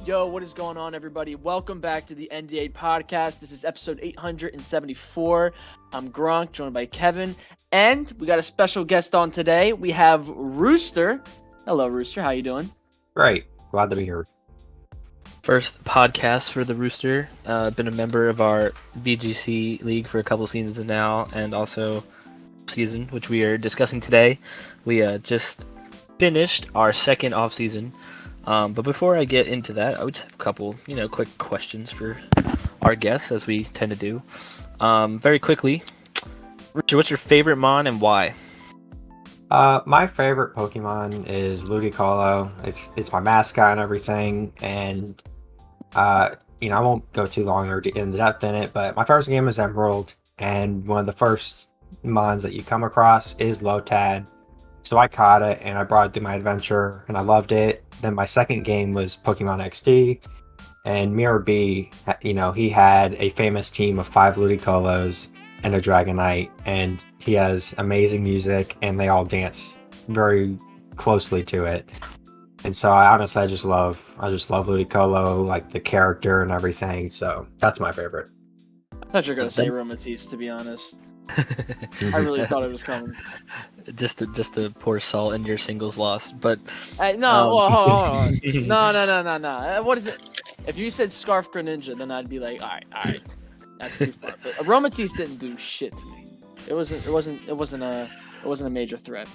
Yo, what is going on, everybody? Welcome back to the NDA podcast. This is episode 874. I'm Gronk, joined by Kevin, and we got a special guest on today. We have Rooster. Hello, Rooster. How you doing? Great. Glad to be here. First podcast for the Rooster. Been a member of our VGC league for a couple seasons now, and also season, which we are discussing today. We just finished our second off season. But before I get into that, I would have a couple, quick questions for our guests, as we tend to do. Very quickly, Richard, what's your favorite Mon and why? My favorite Pokemon is Ludicolo. It's my mascot and everything, and I won't go too long or in depth in it, but my first game is Emerald, and one of the first Mons that you come across is Lotad. So I caught it and I brought it through my adventure and I loved it. Then my second game was Pokemon XD, and Mirror B, he had a famous team of 5 Ludicolos and a Dragonite, and he has amazing music and they all dance very closely to it. And so I just love Ludicolo, like the character and everything. So that's my favorite. I thought you were going to say Romantis, to be honest. I really thought it was coming. Just to pour salt in your singles loss, but no, hold on. No. What is it? If you said Scarf Greninja, then I'd be like, all right, that's too far. But Aromatisse didn't do shit to me. It wasn't a major threat.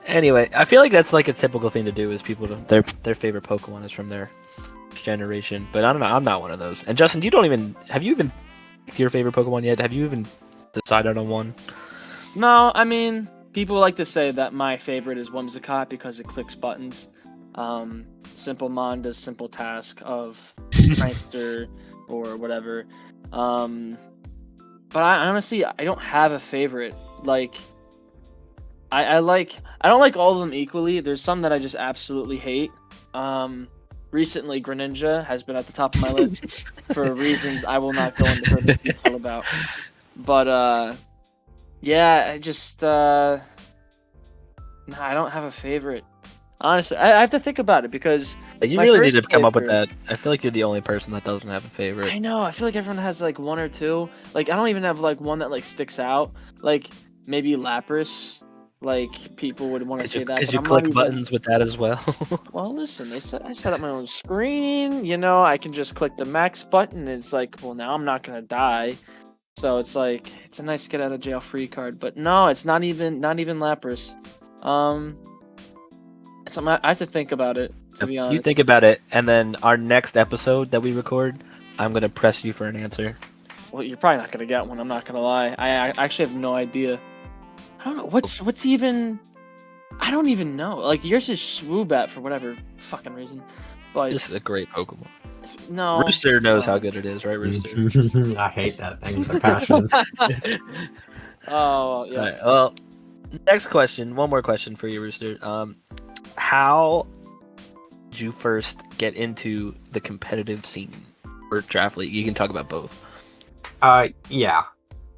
Anyway, I feel like that's like a typical thing to do is people their favorite Pokemon is from their generation, but I don't know. I'm not one of those. And Justin, have you even picked your favorite Pokemon yet? Have you even decided on one? No, I mean, people like to say that my favorite is Whimsicott because it clicks buttons. Simple Mon does simple task of Prankster or whatever. But I honestly, I don't have a favorite. Like, I don't like all of them equally. There's some that I just absolutely hate. Recently, Greninja has been at the top of my list for reasons I will not go into further detail about. But yeah, I don't have a favorite. Honestly, I have to think about it because you really need to come up with that. I feel like you're the only person that doesn't have a favorite. I know. I feel like everyone has like one or two. Like I don't even have like one that like sticks out. Like maybe Lapras. Like people would want to say that. Because you click buttons with that as well. Well, listen, I set up my own screen. I can just click the max button. It's like, well, now I'm not gonna die. So it's like it's a nice get out of jail free card. But no, it's not even Lapras. It's something I have to think about it. To be honest, you think about it, and then our next episode that we record, I'm gonna press you for an answer. Well, you're probably not gonna get one. I'm not gonna lie. I actually have no idea. I don't know what's even. I don't even know. Like yours is Swoobat for whatever fucking reason, but just a great Pokemon. No, Rooster knows how good it is, right, Rooster? I hate that thing with a passion. Oh yeah. Right, well, next question. One more question for you, Rooster. How did you first get into the competitive scene or draft league? You can talk about both. Yeah.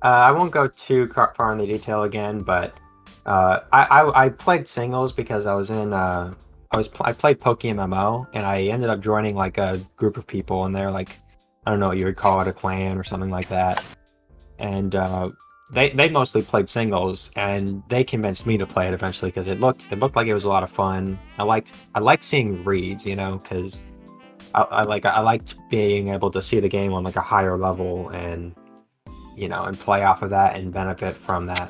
I won't go too far into detail again, but I played singles because I was in I played PokeMMO, and I ended up joining like a group of people, and they're like, I don't know what you would call it, a clan or something like that. And they mostly played singles, and they convinced me to play it eventually because it looked like it was a lot of fun. I liked seeing reads, because I liked being able to see the game on like a higher level and and play off of that and benefit from that.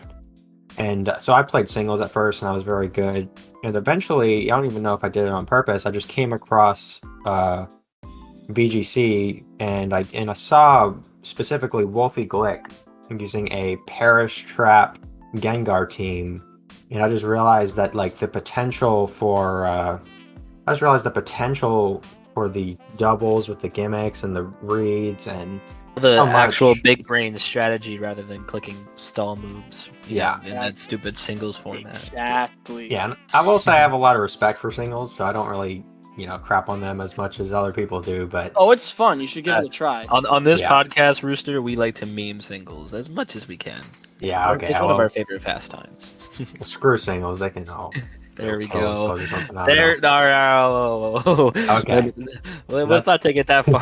And so I played singles at first, and I was very good. And eventually, I don't even know if I did it on purpose. I just came across VGC, and I saw specifically Wolfie Glick using a Perish Trap Gengar team, and I just realized that like the potential for the doubles with the gimmicks and the reads and the actual big brain strategy rather than clicking stall moves. In that stupid singles format. Exactly. Yeah, and I will say I have a lot of respect for singles, so I don't really crap on them as much as other people do. But it's fun. You should give it a try. On this podcast, Rooster, we like to meme singles as much as we can. Yeah, okay. It's one of our favorite pastimes. Screw singles. They can all There we Killing go. cells or something. I don't There, no. Okay. Let's not take it that far.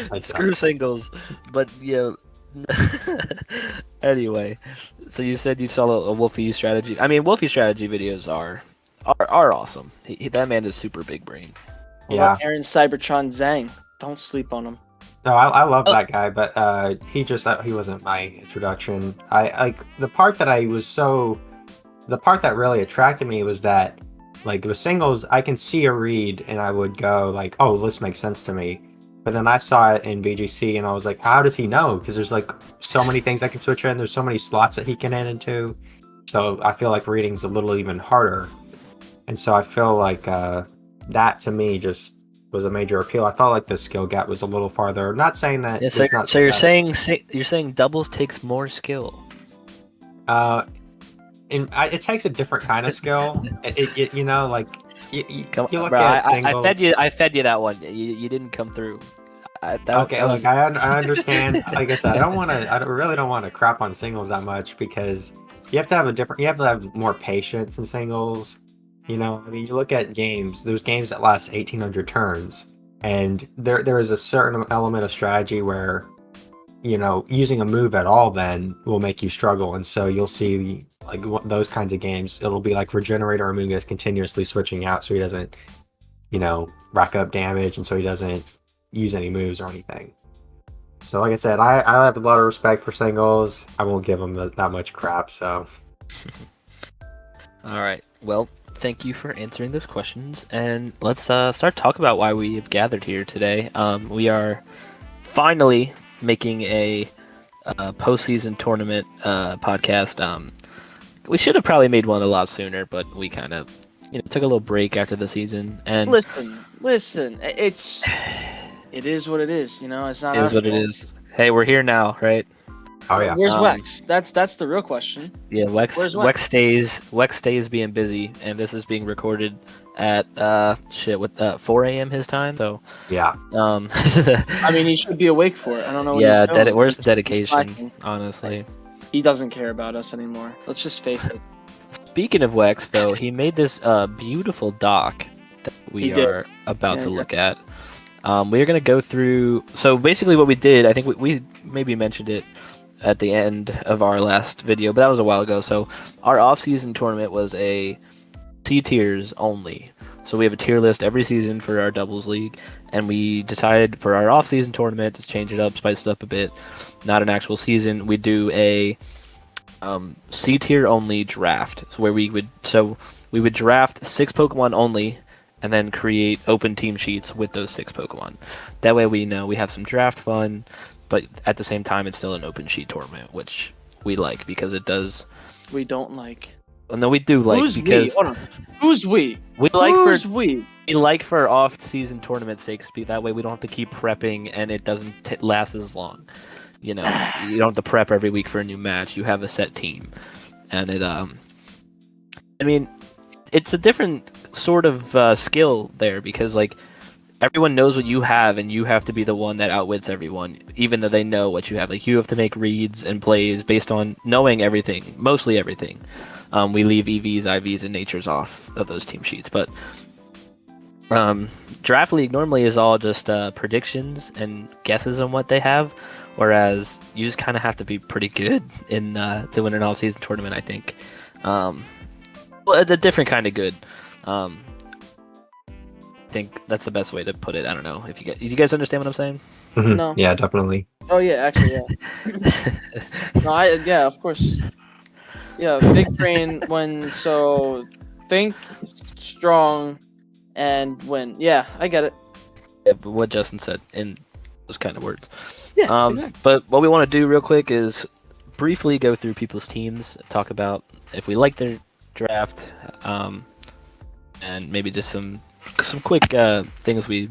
That's Screw singles, but yeah. Anyway, so you said you saw a Wolfie strategy. I mean, Wolfie strategy videos are awesome. That man is super big brain. What Yeah. about Aaron Cybertron Zhang? Don't sleep on him. No, I love Oh. that guy, but he wasn't my introduction. I like the part that the part that really attracted me was that like with singles I can see a read and I would go like, oh, this makes sense to me. But then I saw it in VGC and I was like, how does he know? Because there's like so many things I can switch in. There's so many slots that he can in into. So I feel like reading's a little even harder. And so I feel like that to me just was a major appeal. I felt like the skill gap was a little farther. Not saying that. Yeah, there's not so you're saying doubles takes more skill. It takes a different kind of skill. It you know like you look Bro, at I singles. fed you that one. You didn't come through. Okay, look, I understand. Like I said, I really don't want to crap on singles that much because you have to have more patience in singles. You know, I mean, you look at games. There's games that last 1,800 turns, and there is a certain element of strategy where, you know, using a move at all then will make you struggle, and so you'll see like those kinds of games. It'll be like Regenerator or Amoonguss continuously switching out so he doesn't, you know, rack up damage, and so he doesn't use any moves or anything. So like I said, I have a lot of respect for singles. I won't give them that much crap. So All right. Well, thank you for answering those questions, and let's start talking about why we have gathered here today. We are finally making a postseason tournament podcast. We should have probably made one a lot sooner, but we kind of, took a little break after the season. And Listen. It is what it is. It's not. it is our what it fault. is. Hey, we're here now, right? oh yeah, Where's Um, Wex? That's the real question. Yeah, Where's Wex stays being busy, and this is being recorded at 4 a.m. his time. So yeah. I mean, he should be awake for it. I don't know what yeah, he's doing. where's the He's dedication? slacking. Honestly. He doesn't care about us anymore. Let's just face it. Speaking of Wex, though, he made this beautiful doc that we He did. are about Yeah, to yeah. look at. We are going to go through. So basically, what we did, I think we maybe mentioned it at the end of our last video, but that was a while ago. So our off-season tournament was a C tiers only. So we have a tier list every season for our doubles league, and we decided for our off-season tournament to change it up, spice it up a bit. Not an actual season. We do a C tier only draft, so where we would draft 6 Pokemon only, and then create open team sheets with those 6 Pokemon. That way we know we have some draft fun, but at the same time it's still an open sheet tournament, which we like because it does. We don't like. No, we do like Who's because we? Hold on. Who's we? we like for Who's we? we like for off-season tournament sakes. That way we don't have to keep prepping and it doesn't last as long. You don't have to prep every week for a new match. You have a set team, and it I mean, it's a different sort of skill there because like everyone knows what you have, and you have to be the one that outwits everyone, even though they know what you have. Like you have to make reads and plays based on knowing everything, mostly everything. We leave EVs, IVs, and natures off of those team sheets, but draft league normally is all just predictions and guesses on what they have, whereas you just kind of have to be pretty good in to win an off-season tournament. I think, well, a different kind of good. I think that's the best way to put it. I don't know if you guys understand what I'm saying. Mhm. No. Yeah, definitely. Oh yeah, actually yeah. No, yeah, of course. Yeah, big brain when so think strong and win. Yeah, I get it. Yeah, but what Justin said in those kind of words. Yeah. Exactly. But what we want to do real quick is briefly go through people's teams, talk about if we like their draft, and maybe just some quick things we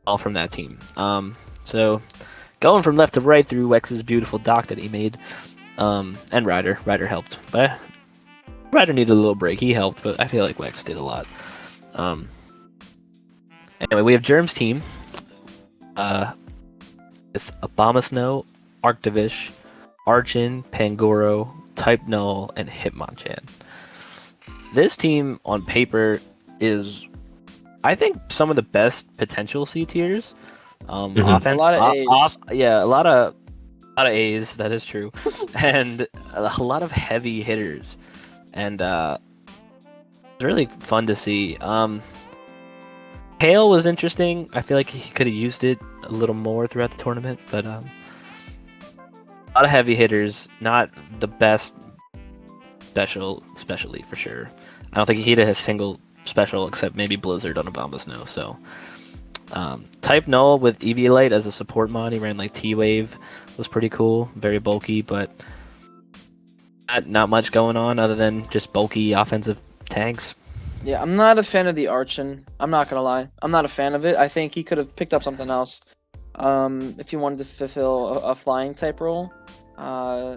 all from that team. So going from left to right through Wex's beautiful doc that he made, and Ryder helped, but Ryder needed a little break. He helped, but I feel like Wex did a lot. Anyway, we have Germ's team. It's Abomasnow, Arctivish, Archon, Pangoro, Type Null, and Hitmonchan. this team on paper is, I think, some of the best potential C tiers. Offense, A lot of A's. yeah, a lot of A's. That is true, and a lot of heavy hitters, and it's really fun to see. Hale was interesting. I feel like he could have used it a little more throughout the tournament, but a lot of heavy hitters, not the best specialty for sure. I don't think he hit a single special except maybe Blizzard on Obama Snow. So type null with Eviolite as a support mod. He ran like T-Wave, was pretty cool, very bulky, but not much going on other than just bulky offensive tanks. Yeah, I'm not a fan of the Archon. I'm not gonna lie. I'm not a fan of it. I think he could have picked up something else. If he wanted to fulfill a flying type role,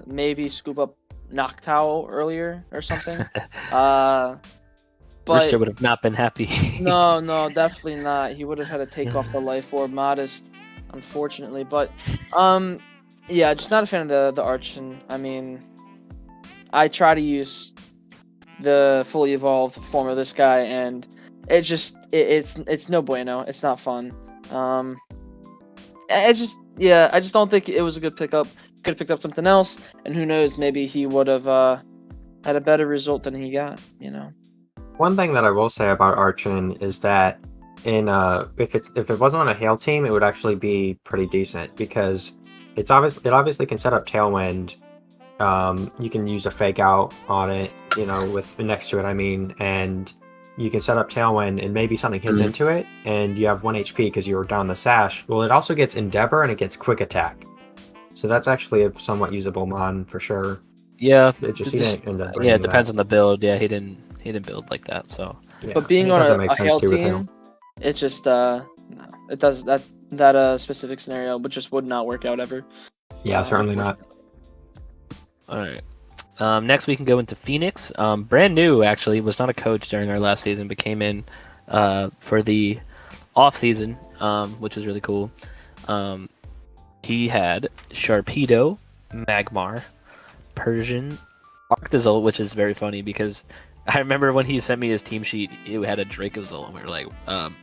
maybe scoop up Noctowl earlier or something. But Rooster would have not been happy. no, definitely not. He would have had to take off the Life Orb Modest, unfortunately. But yeah, just not a fan of the Archon. I mean, I try to use the fully evolved form of this guy, and it's no bueno. It's not fun. I just don't think it was a good pickup. Could have picked up something else, and who knows, maybe he would have had a better result than he got. One thing that I will say about Archon is that if it wasn't on a Hail team, it would actually be pretty decent because it obviously can set up Tailwind. You can use a fake out on it, with next to it. I mean, and you can set up Tailwind, and maybe something hits into it, and you have 1 HP because you were down the sash. Well, it also gets Endeavor and it gets Quick Attack, so that's actually a somewhat usable mod for sure. Yeah, he didn't end up yeah, it depends that. on the build. Yeah, he didn't build like that. So, Yeah, but being on a Hail too with team, Hail. it just no, it does that specific scenario, but just would not work out ever. Yeah, certainly not. All right. Next, we can go into Phoenix. Brand new, actually, was not a coach during our last season, but came in for the off season, which is really cool. He had Sharpedo, Magmar, Persian, Arctozolt, which is very funny because I remember when he sent me his team sheet, it had a Dracozolt, and we were like,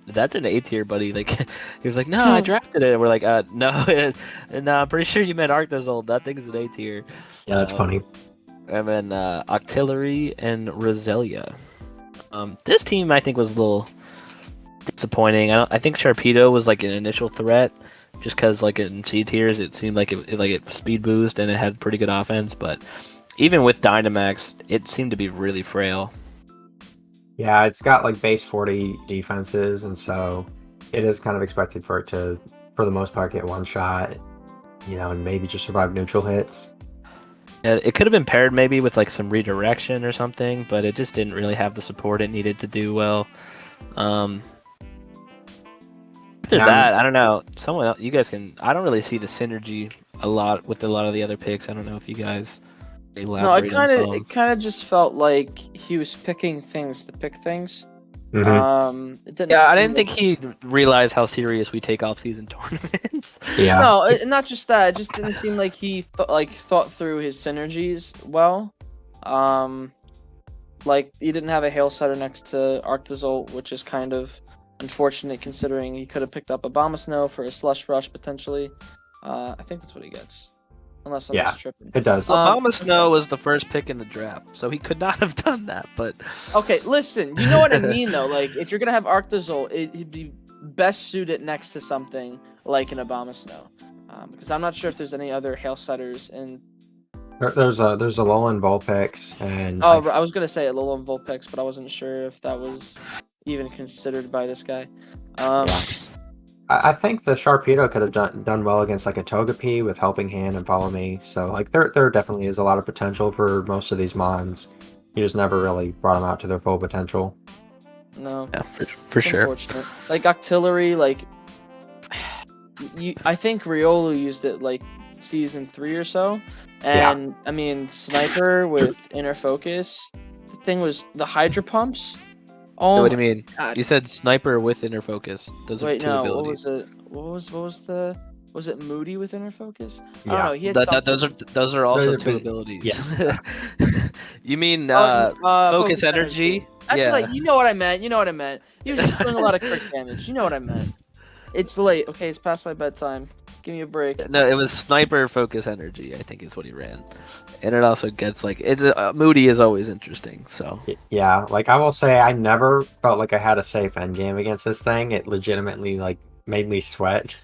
that's an A tier, buddy. Like, he was like, no, I drafted it. And we're like, no, no, I'm pretty sure you meant Arctozolt. That thing is an A tier. Yeah, that's funny. And then Octillery and Roselia. This team, I think, was a little disappointing. I think Sharpedo was like an initial threat, just because like in C tiers, it seemed like it speed boost and it had pretty good offense, but even with Dynamax, it seemed to be really frail. Yeah, it's got like base 40 defenses, and so it is kind of expected for it to, for the most part, get one shot, and maybe just survive neutral hits. Yeah, it could have been paired maybe with like some redirection or something, but it just didn't really have the support it needed to do well. After that, I don't know. Someone else, you guys can. I don't really see the synergy a lot with a lot of the other picks. I don't know if you guys. No, it kind of just felt like he was picking things to pick things. Mm-hmm. I didn't think he realized how serious we take off-season tournaments. Yeah. No, not just that. It just didn't seem like he thought through his synergies well. Like he didn't have a Hail Setter next to Arctozolt, which is kind of unfortunate considering he could have picked up Abomasnow for a Slush Rush potentially. I think that's what he gets. Unless I'm just tripping. It does. Abomasnow was the first pick in the draft, so he could not have done that. But okay, listen, you know what I mean though. Like if you're gonna have Arctozolt, it'd be best suited next to something like an Abomasnow, because I'm not sure if there's any other Hail Setters in. There's a Alolan Vulpix and. Oh, I was gonna say Alolan Vulpix, but I wasn't sure if that was even considered by this guy. I think the Sharpedo could have done well against like a Togepi with Helping Hand and Follow Me. So like there definitely is a lot of potential for most of these mons. You just never really brought them out to their full potential. No. Yeah, for sure. Like Octillery, like I think Riolu used it like season 3 or so, and I mean Sniper with Inner Focus. The thing was the Hydro Pumps. Oh, what do you mean? God. You said Sniper with Inner Focus. Those are two abilities. What was it? What was the Was it Moody with Inner Focus? I don't Yeah. know. He had something. Those are also Those are two big- abilities. yeah. You mean Focus focus energy? That's Yeah. what you know what I meant. You know what I meant. He was just doing a lot of crit damage. You know what I meant. It's late. Okay, it's past my bedtime. Give me a break. No, it was sniper focus energy. I think is what he ran, and it also gets like it's Moody is always interesting. So Yeah, like I will say, I never felt like I had a safe end game against this thing. It legitimately like made me sweat.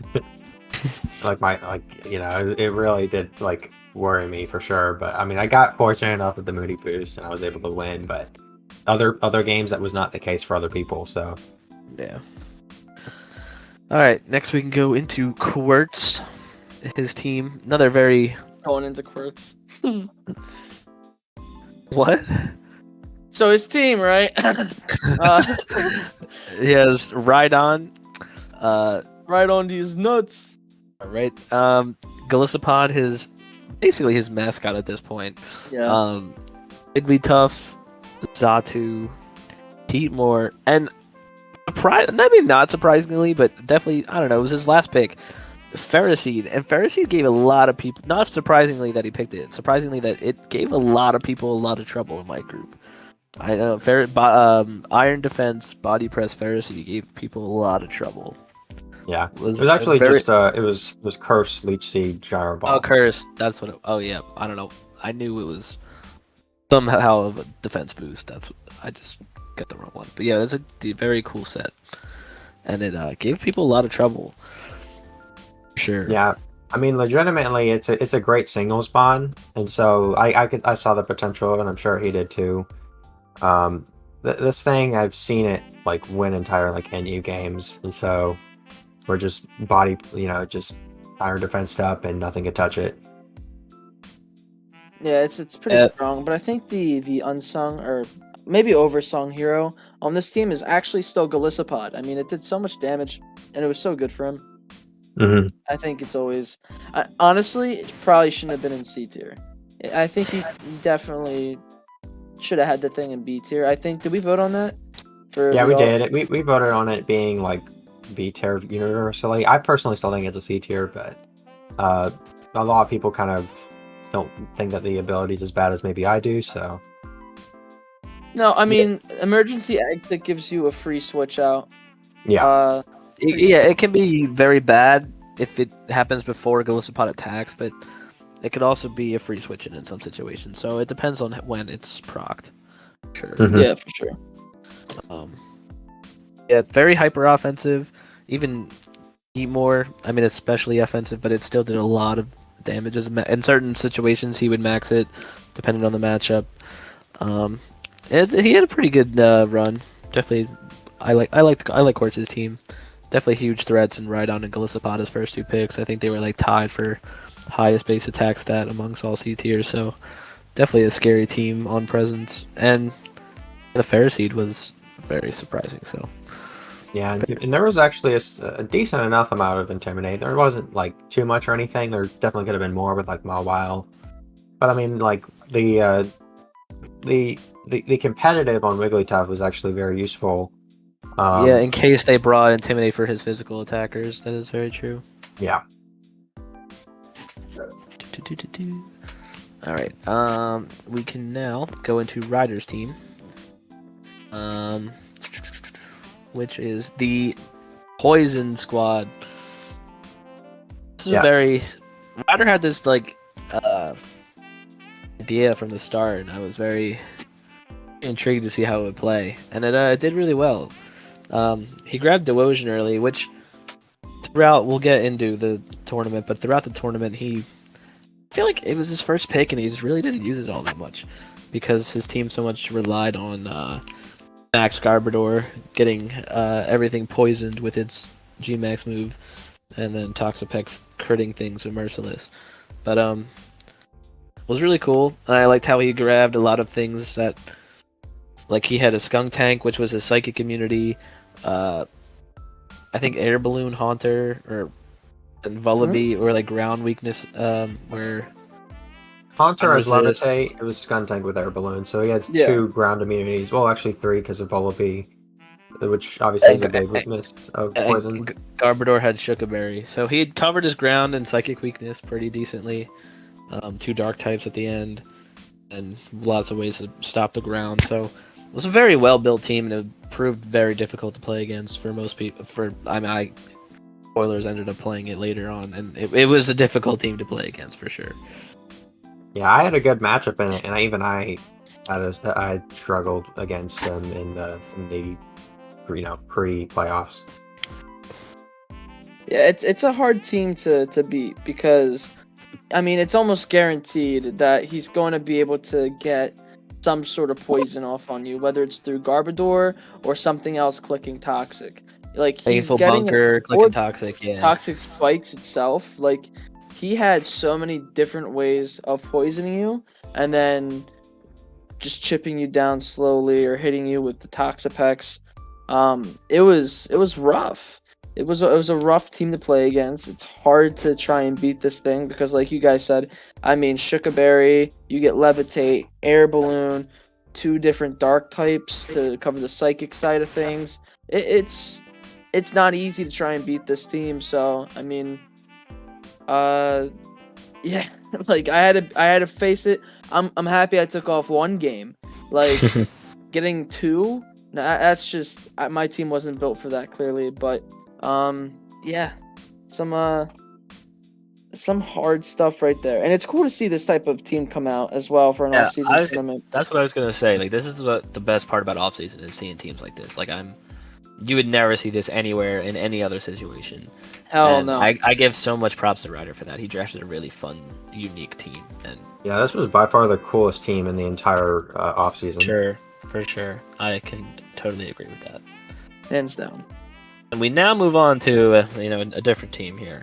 It really did like worry me for sure. But I mean, I got fortunate enough with the Moody boost, and I was able to win. But other games that was not the case for other people. So yeah. All right, next we can go into Quartz, his team. Another very Going into quirks. what? So his team, right? He has Rhydon, Right on these nuts. right? Galissapod, basically his mascot at this point. Yeah. Wigglytuff, Xatu, Heatmore, and maybe not surprisingly, but definitely, I don't know, it was his last pick, Ferroseed. And Ferroseed gave a lot of people, not surprisingly that he picked it, surprisingly that it gave a lot of people a lot of trouble in my group. I know, Iron Defense, Body Press, Ferroseed gave people a lot of trouble. yeah, it was actually it was Curse, Leech Seed, Gyro Ball. Oh, Curse, that's what oh yeah, I don't know. I knew it was somehow of a defense boost. I just got the wrong one. But yeah, that's a very cool set. And it gave people a lot of trouble. Sure. Yeah, I mean, legitimately, it's a great singles bond, and so I saw the potential, and I'm sure he did too. This thing, I've seen it like win entire like NU games, and so we're just just iron defensed up, and nothing could touch it. Yeah, it's pretty strong, but I think the unsung or maybe oversung hero on this team is actually still Galissapod. I mean, it did so much damage, and it was so good for him. Mm-hmm. I think it's always... honestly, it probably shouldn't have been in C tier. I think he definitely should have had the thing in B tier. I think... Did we vote on that? Yeah, we did. We voted on it being like B tier universally. I personally still think it's a C tier, but a lot of people kind of don't think that the ability's as bad as maybe I do, so... No, I mean, emergency exit gives you a free switch out. Yeah. It can be very bad if it happens before Galissapod attacks, but it could also be a free switch in some situations. So it depends on when it's procced. Sure. Mm-hmm. Yeah, for sure. Yeah, very hyper offensive. Even Heatmore, I mean, especially offensive, but it still did a lot of damage. In certain situations, he would max it, depending on the matchup. He had a pretty good run. Definitely, I like Quartz's team. Definitely huge threats in Rhydon and Galissapod as first two picks. I think they were like tied for highest base attack stat amongst all C tiers. So definitely a scary team on presence. And the Ferroseed was very surprising. So yeah, and there was actually a decent enough amount of Intimidate. There wasn't like too much or anything. There definitely could have been more with like Mawile. But I mean, like the competitive on Wigglytuff was actually very useful. Yeah, in case they brought Intimidate for his physical attackers, that is very true. Yeah. All right. We can now go into Ryder's team. Which is the Poison Squad. This is very... Ryder had this like idea from the start, and I was very intrigued to see how it would play, and it did really well. He grabbed Dewosion early, which throughout, we'll get into the tournament, but throughout the tournament, I feel like it was his first pick, and he just really didn't use it all that much, because his team so much relied on Max Garbodor getting everything poisoned with its G-Max move, and then Toxapex critting things with Merciless. But was really cool, and I liked how he grabbed a lot of things that, like he had a Skunk Tank, which was his Psychic immunity, I think Air Balloon Haunter, and Vullaby, or like ground weakness, where... Haunter has Levitate, it was Skunk Tank with Air Balloon, so he has 2 ground immunities. Well, actually 3 because of Vullaby. which obviously is a And- big weakness of Poison. Garbodor had Shukaberry, so he had covered his ground in Psychic Weakness pretty decently. 2 Dark types at the end, and lots of ways to stop the ground. So it was a very well built team, and it proved very difficult to play against for most people. Spoilers ended up playing it later on, and it was a difficult team to play against for sure. Yeah, I had a good matchup in it, and I struggled against them in the pre-playoffs. Yeah, it's a hard team to beat because, I mean, it's almost guaranteed that he's going to be able to get some sort of poison off on you, whether it's through Garbodor or something else clicking Toxic. Like, he's Painful getting Bunker, clicking Toxic, yeah. Toxic spikes itself. Like, he had so many different ways of poisoning you, and then just chipping you down slowly or hitting you with the Toxapex. It was rough. It was a rough team to play against. It's hard to try and beat this thing because, like you guys said, I mean, Shukaberry, you get Levitate, Air Balloon, 2 different Dark types to cover the Psychic side of things. It's not easy to try and beat this team. So I mean, yeah, like I had to face it. I'm happy I took off 1 game. Like getting 2, that's just my team wasn't built for that clearly. But yeah, some hard stuff right there, and it's cool to see this type of team come out as well for an off-season tournament. That's what I was gonna say. Like, this is what the best part about off-season is, seeing teams like this. Like, you would never see this anywhere in any other situation. Hell no. I give so much props to Ryder for that. He drafted a really fun, unique team, and yeah, this was by far the coolest team in the entire offseason. Sure, for sure, I can totally agree with that. Hands down. And we now move on to a different team here.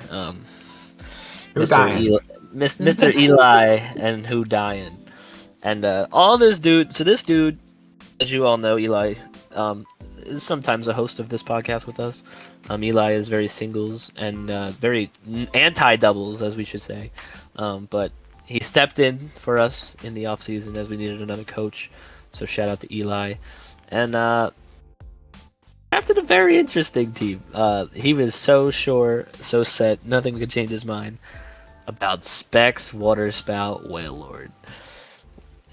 Mr. Eli and Who Dying, and all this dude. So this dude, as you all know, Eli, is sometimes a host of this podcast with us. Eli is very singles and very anti-doubles, as we should say. But he stepped in for us in the off season as we needed another coach. So shout out to Eli. And drafted a very interesting team. He was so sure, so set, nothing could change his mind about Specs, Water Spout, Wailord.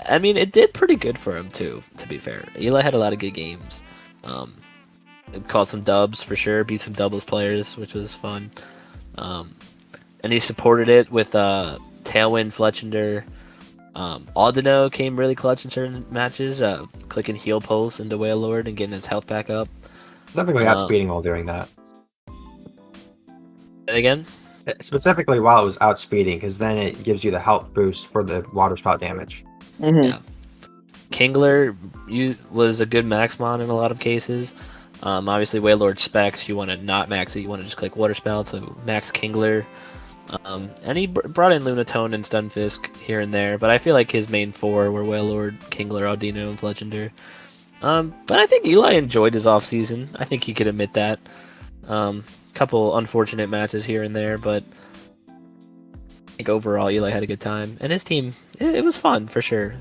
I mean, it did pretty good for him too, to be fair. Eli had a lot of good games. Caught some dubs for sure, beat some doubles players, which was fun. And he supported it with Tailwind, Fletchender. Audino came really clutch in certain matches, clicking Heal Pulse into Wailord and getting his health back up. Specifically outspeeding while doing that. And again? Specifically while it was outspeeding, because then it gives you the health boost for the Water Spout damage. Mm-hmm. Yeah. Kingler was a good Maxmon in a lot of cases. Obviously, Wailord Specs, you want to not max it, you want to just click Water Spout to max Kingler. And he brought in Lunatone and Stunfisk here and there, but I feel like his main 4 were Wailord, Kingler, Audino, and Fletchender. But I think Eli enjoyed his offseason. I think he could admit that. Couple unfortunate matches here and there, but I think overall Eli had a good time. And his team, it was fun for sure.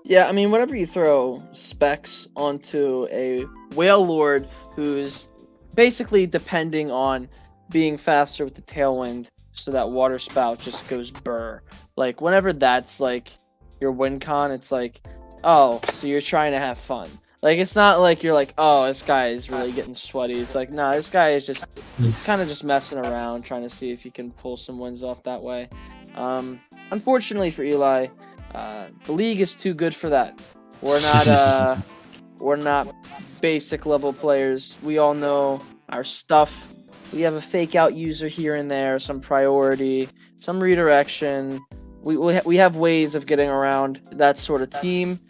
Yeah, I mean, whenever you throw Specs onto a Wailord who's basically depending on being faster with the Tailwind so that Water Spout just goes burr. Like, whenever that's, like, your win con, it's like, oh, so you're trying to have fun. Like, it's not like you're like, oh, this guy is really getting sweaty. It's like, nah, this guy is just kind of just messing around, trying to see if he can pull some wins off that way. Unfortunately for Eli, the league is too good for that. We're not basic level players. We all know our stuff. We have a fake out user here and there, some priority, some redirection. We have ways of getting around that sort of team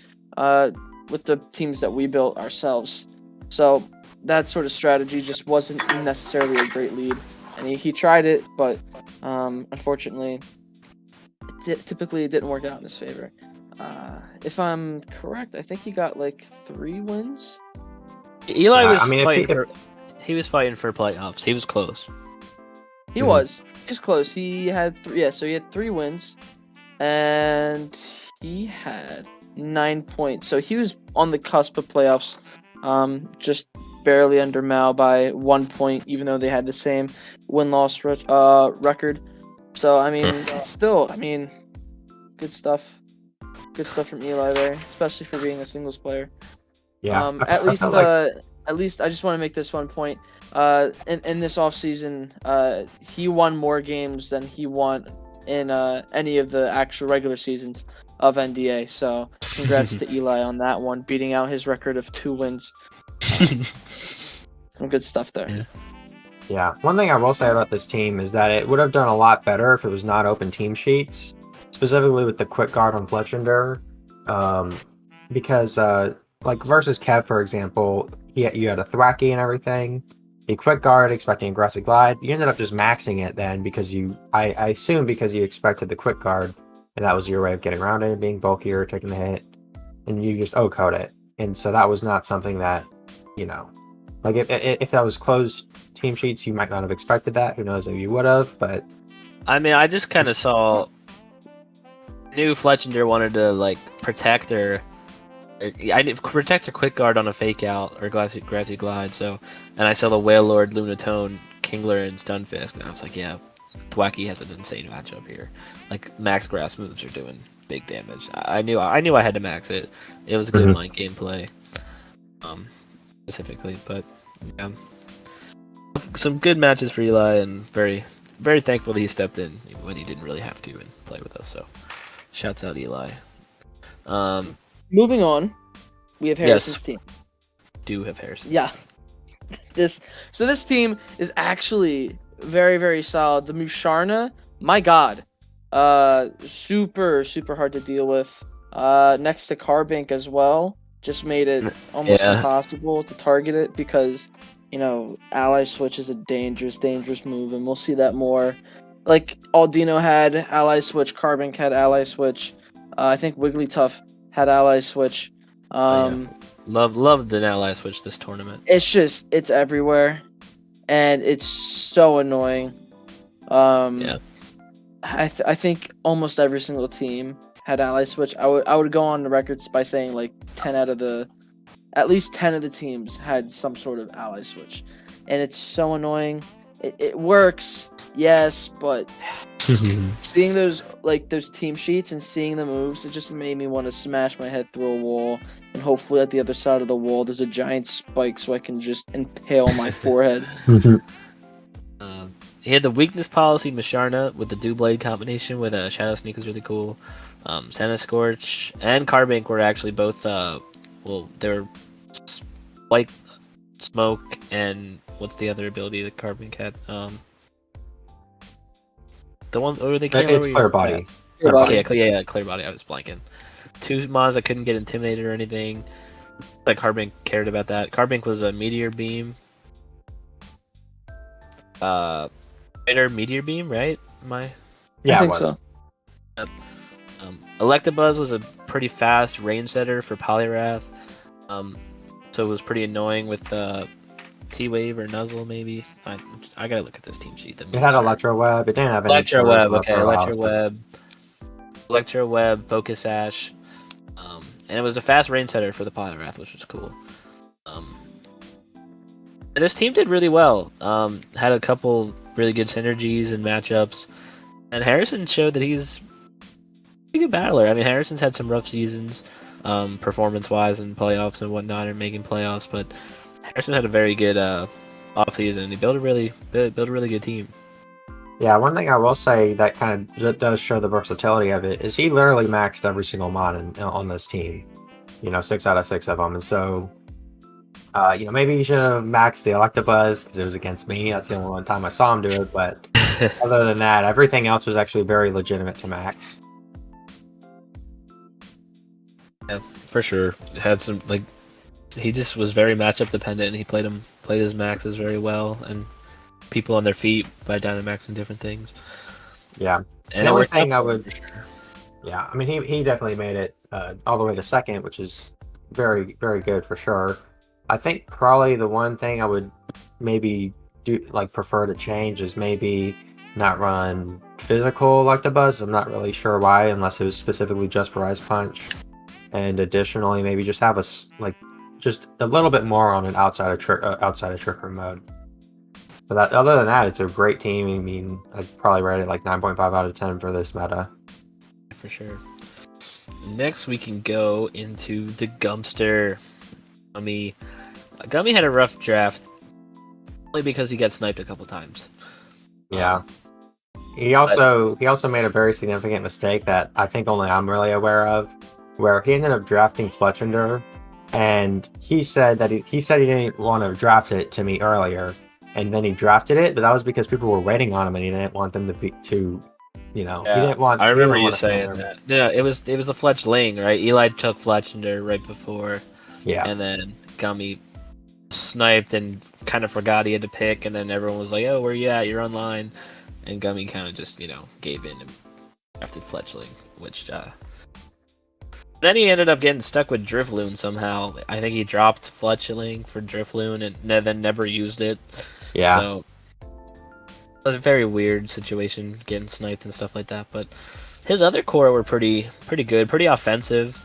with the teams that we built ourselves. So that sort of strategy just wasn't necessarily a great lead. And he tried it, but unfortunately, typically it didn't work out in his favor. If I'm correct, I think he got like 3 wins. Eli was he was fighting for playoffs. He was close. He was close. He had 3. Yeah, so he had 3 wins, and he had 9 points. So he was on the cusp of playoffs. Just barely under Mal by 1 point, even though they had the same win-loss record. So I mean, still, I mean, good stuff. Good stuff from Eli there, especially for being a singles player. Yeah. At least, like... at least I just want to make this one point. In this offseason, he won more games than he won in any of the actual regular seasons of NDA. So congrats to Eli on that one, beating out his record of 2 wins. Some good stuff there. Yeah. One thing I will say about this team is that it would have done a lot better if it was not open team sheets, specifically with the quick guard on Fletchender. Because like versus Kev, for example, you had a Thwacky and everything. A quick guard expecting aggressive glide. You ended up just maxing it then because I assume because you expected the quick guard, and that was your way of getting around it, being bulkier, taking the hit, and you just O-code it. And so that was not something that, like if that was closed team sheets, you might not have expected that. Who knows, maybe you would have, but... I mean, I just kind of saw... Knew Fletchender wanted to, like, protect her... I did protect her quick guard on a fake out or grassy glide. So, and I saw the Whale Lord, Lunatone, Kingler, and Stunfisk, and I was like, yeah, Thwacky has an insane matchup here. Like max grass moves are doing big damage. I knew I had to max it. It was a good mind gameplay, specifically. But yeah, some good matches for Eli, and very very thankful that he stepped in when he didn't really have to and play with us. So, shouts out Eli. Moving on, we have Harrison's team. Do have Harrison. Yeah. This team is actually very, very solid. The Musharna, my god. Super hard to deal with. Next to Carbink as well. Just made it almost impossible to target it because, ally switch is a dangerous move, and we'll see that more. Like Aldino had ally switch, Carbink had ally switch. I think Wigglytuff had ally switch. Loved an ally switch this tournament. It's everywhere, and it's so annoying. I think almost every single team had ally switch. I would go on the records by saying like at least 10 of the teams had some sort of ally switch, and it's so annoying. It works, yes, but seeing those team sheets and seeing the moves, it just made me want to smash my head through a wall, and hopefully at the other side of the wall there's a giant spike so I can just impale my forehead. He had the weakness policy Musharna with the Doublade combination with a Shadow Sneak was really cool. Santa Scorch and Carbink were actually both they were like Smoke and what's the other ability that Carbink had? The one or they can't. It's Clear Body. Clear Body. Clear Body. I was blanking. 2 mons I couldn't get intimidated or anything. Like Carbink cared about that. Carbink was a Meteor Beam. Meteor Beam, right? Yeah, I think so. Electabuzz was a pretty fast range setter for Poliwrath. So it was pretty annoying with T-Wave or Nuzzle, maybe. I gotta look at this team sheet. It had Electro Web. It didn't have any. Electro Web, okay. Electro Web, Focus Sash. And it was a fast range setter for the Poliwrath, which was cool. And this team did really well. Had a couple really good synergies and matchups. And Harrison showed that he's a pretty good battler. I mean, Harrison's had some rough seasons, performance-wise in playoffs and whatnot, and making playoffs, but Harrison had a very good offseason, and he built a really good team. Yeah, one thing I will say that kind of does show the versatility of it is he literally maxed every single mod on this team. 6 out of 6 of them, and so maybe he should have maxed the Electabuzz because it was against me. That's the only one time I saw him do it, but other than that, everything else was actually very legitimate to max. Yeah, for sure. Had some he just was very matchup dependent, and he played his maxes very well, and people on their feet by Dynamax and different things. Yeah, and the only thing I would, for sure. Yeah, I mean he definitely made it all the way to second, which is very very good for sure. I think probably the one thing I would maybe prefer to change is maybe not run physical Electabuzz. I'm not really sure why, unless it was specifically just for Ice Punch. And additionally, maybe just have just a little bit more on an outside of trick room mode. But other than that, it's a great team. I mean, I'd probably rate it like 9.5 out of 10 for this meta. For sure. Next, we can go into the Gumster. Gummy had a rough draft, only because he got sniped a couple times. Yeah. He also made a very significant mistake that I think only I'm really aware of, where he ended up drafting Fletchender, and he said he didn't want to draft it to me earlier, and then he drafted it, but that was because people were waiting on him, and he didn't want them to he didn't want. I remember you to feel saying nervous. that. No, it was the Fletch Ling, right? Eli took Fletchender right before, Yeah. and then Gummy sniped and kind of forgot he had to pick, and then everyone was like, "Oh, where you at? You're online." And Gummy kind of just, gave in and drafted Fletchling, which then he ended up getting stuck with Drifloon somehow. I think he dropped Fletchling for Drifloon and then never used it. Yeah. So it was a very weird situation, getting sniped and stuff like that. But his other core were pretty good, pretty offensive.